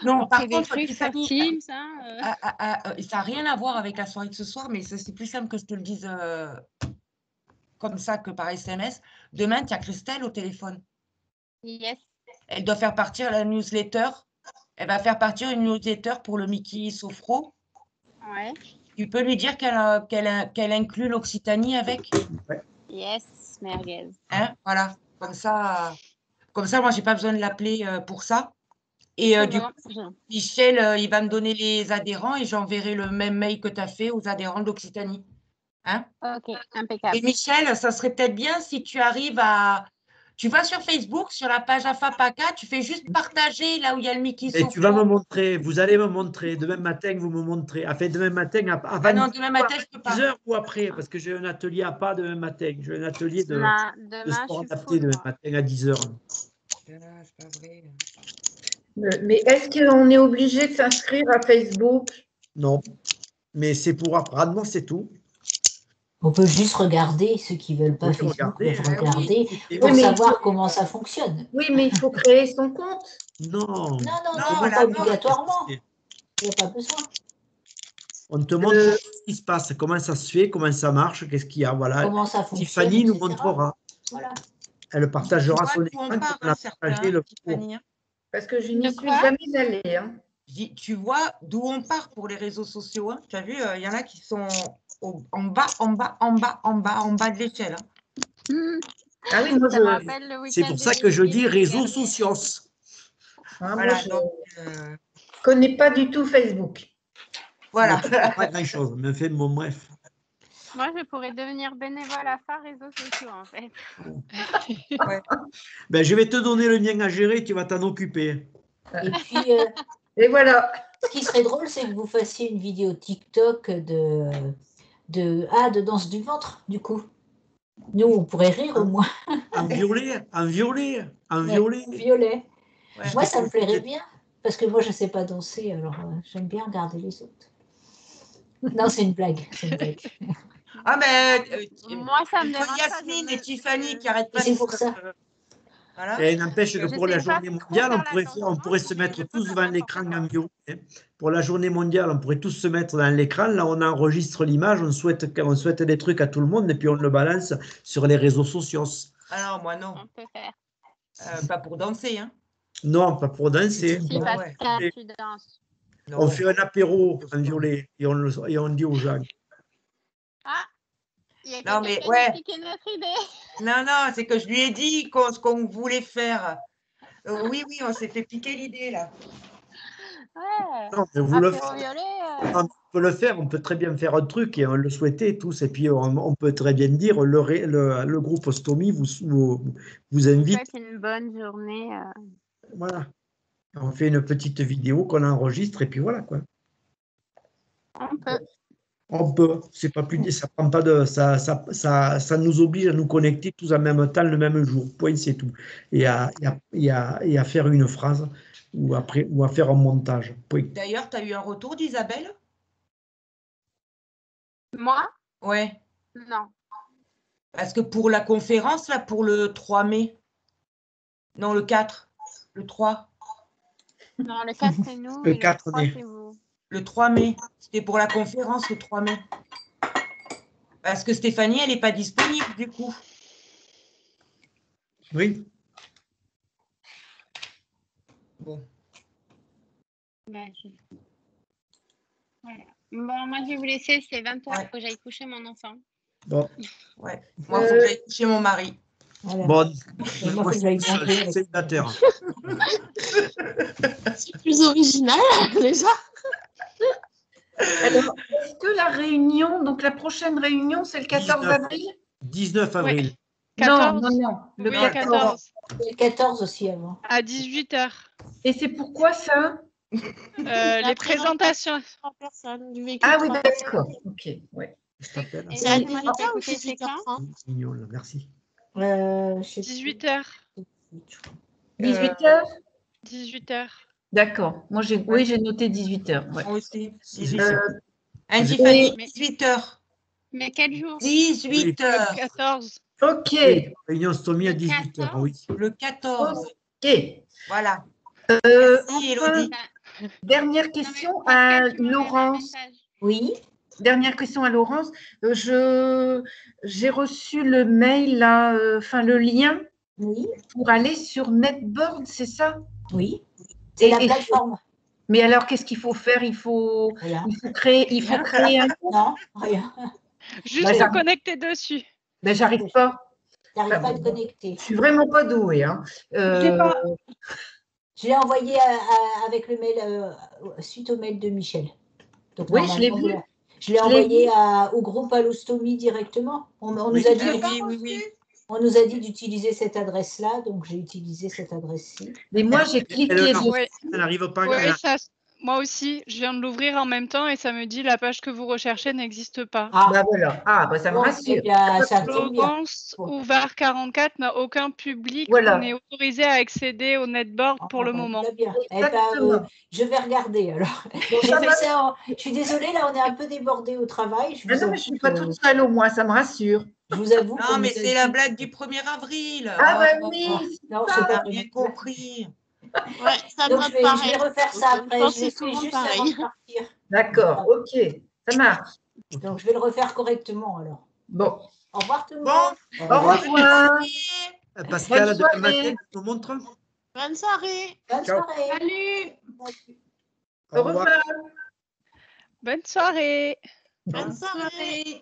Non, par contre, Tiffany, Teams, ça n'a rien à voir avec la soirée de ce soir, mais c'est plus simple que je te le dise comme ça que par SMS. Demain, tu as Christelle au téléphone. Yes. Elle doit faire partir la newsletter. Elle va faire partir une newsletter pour le Mickey Sofro. Ouais. Tu peux lui dire qu'elle inclut l'Occitanie avec? Yes, merguez. Hein, voilà. Comme ça, moi, je n'ai pas besoin de l'appeler pour ça. Et du coup, Michel, il va me donner les adhérents et j'enverrai le même mail que tu as fait aux adhérents d'Occitanie. Hein? Ok, impeccable. Et Michel, ça serait peut-être bien si tu arrives à... Tu vas sur Facebook, sur la page AFAPACA, tu fais juste partager là où il y a le Mickey Sofro. Et tu vas me montrer, vous allez me montrer, demain matin, vous me montrez. Enfin, demain matin, avant non, demain matin, je peux pas. 10h ou après, parce que j'ai un atelier à pas demain matin. J'ai un atelier de sport adapté demain matin à 10h. C'est pas vrai. Mais est-ce qu'on est obligé de s'inscrire à Facebook? Non, mais c'est pour apprendre, c'est tout. On peut juste regarder, ceux qui ne veulent pas Facebook peuvent regarder pour savoir comment ça fonctionne. Oui, mais il faut créer son compte. Non, pas obligatoirement. Il n'y a pas besoin. On te montre ce qui se passe, comment ça se fait, comment ça marche, qu'est-ce qu'il y a. Voilà. Comment ça fonctionne, Tiffany nous montrera. Voilà. Elle partagera son écran. Parce que je n'y suis jamais allée. Hein. Tu vois d'où on part pour les réseaux sociaux. Hein. Tu as vu, il y en a qui sont en bas de l'échelle. Hein. Ah oui, moi c'est pour ça que je dis réseaux sociaux. Voilà, moi, je ne connais pas du tout Facebook. Voilà. Pas grand-chose, mais fait bon, bref. Moi, je pourrais devenir bénévole à FA réseaux sociaux, en fait. Ben, je vais te donner le mien à gérer, tu vas t'en occuper. Et puis, et voilà. Ce qui serait drôle, c'est que vous fassiez une vidéo TikTok de danse du ventre, du coup. Nous, on pourrait rire au moins. En violet. Violet. Ouais. Moi, ça me plairait bien, parce que moi, je ne sais pas danser, alors j'aime bien regarder les autres. Non, c'est une blague. Ah, mais moi, ça me dérange Yasmine et Tiffany qui arrêtent pas de... C'est pour ça. Voilà. Et n'empêche que pour la journée mondiale, on pourrait se mettre tous devant l'écran en violet. Pour la journée mondiale, on pourrait tous se mettre dans l'écran. Là, on enregistre l'image, on souhaite des trucs à tout le monde et puis on le balance sur les réseaux sociaux. Alors, moi, non. On peut faire. Pas pour danser, hein. Non, pas pour danser. Si, Pascal, tu danses. On fait un apéro en violet et on dit aux gens. Ah, il y a non, mais qui a piqué notre idée. Non, c'est que je lui ai dit ce qu'on voulait faire. Oui, on s'est fait piquer l'idée, là. Ouais. Non, mais on peut le faire, on peut très bien faire un truc et on le souhaitait tous. Et puis, on peut très bien dire le groupe Stomy vous invite. Faites une bonne journée. Voilà. On fait une petite vidéo qu'on enregistre et puis voilà, quoi. On peut. C'est pas plus, ça prend pas de, ça nous oblige à nous connecter tous en même temps le même jour. Point, c'est tout. Et à faire une phrase ou à faire un montage. Point. D'ailleurs, tu as eu un retour d'Isabelle? Moi? Ouais. Non. Parce que pour la conférence, là, pour le 3 mai. Non, le 4. Le 3. Non, le 4, c'est nous. Le 4 mai. C'est vous. Le 3 mai. C'était pour la conférence, le 3 mai. Parce que Stéphanie, elle n'est pas disponible du coup. Oui. Bon. Voilà. Bon, moi, je vais vous laisser. C'est 20h. Il Ouais. faut que j'aille coucher mon enfant. Bon. Ouais. Moi, il faut que j'aille chez mon mari. Voilà. Bon, Et moi, moi, faut que j'aille je suis manger avec- célibataire. C'est plus original, déjà. Alors, est-ce que la réunion, donc la prochaine réunion, c'est le 14 19. avril? 19 avril. Non, 14. non, non. Le Oui, 14. 14. Et le 14 aussi avant. À 18h. Et c'est pourquoi ça? Les présentations. 3 personnes, du véhicule. Ah oui, 3 d'accord. Ok, ouais. Je t'appelle. Et C'est à vous m'avez 18h ou écouté, c'est quand 18h30? Mignon, là, merci. Je sais 18h. plus. 18h? 18h. D'accord. Moi, j'ai noté 18h. Ouais. Moi aussi. J'ai- Fanny, Mais- 18h. Mais quel jour? 18h. Le 14. Ok. Oui, réunion Stomy à Le 18h, oui. Le 14. Ok. Voilà. Enfin, Merci, Élodie. dernière Non, mais question Pascal, à tu m'enverras un Laurence. message. Oui. Dernière question à Laurence. J'ai reçu le mail, là, le lien Oui. pour aller sur Netboard, c'est ça? Oui. C'est la Et- plateforme. Mais alors, qu'est-ce qu'il faut faire? Il faut Rien. créer un compte. Non, rien. Juste Bah, se j'arrive- connecter dessus. Ben, j'arrive pas. T'arrives pas à te connecter. Je suis vraiment pas douée. Hein. Je l'ai envoyé avec le mail, suite au mail de Michel. Donc, Oui, je l'ai normalement, vu. voilà. Je l'ai envoyé au groupe Allostomy directement. On nous a dit, Oui. on nous a dit d'utiliser cette adresse-là, donc j'ai utilisé cette adresse-ci. Mais moi, j'ai cliqué dessus. Ouais. Elle n'arrive pas. Oui, moi aussi, je viens de l'ouvrir en même temps et ça me dit la page que vous recherchez n'existe pas. Bah voilà. Ah, bah ça me Bon, rassure. eh bien, ça tombe bien. Florence Ouvard 44 n'a aucun public. Voilà. On est autorisé à accéder au netboard pour le bah, moment. très bien. Eh ben, Exactement. je vais regarder alors. J'ai fait ça je suis désolée, là, on est un peu débordé au travail. Ah non, mais je ne suis pas toute seule au moins, ça me rassure. Je vous avoue. Non, mais c'est la blague du 1er avril. Ah, bah Oh, oui. Non, on c'est pas n'a rien compris. Ouais, ça me Donc, note je pareil. vais refaire ça après. Je pense Je l'ai que tout le fait monde juste avant pareil. de partir. D'accord, ok. Ça marche. Donc, je vais le refaire correctement alors. Bon. Au revoir tout le Bon. monde. Au revoir. Pascal, Bonne demain soirée. matin, tu nous montres. Bonne soirée. Bonne Ciao. soirée. Salut. Au revoir. Bonne soirée. Bonne soirée. soirée.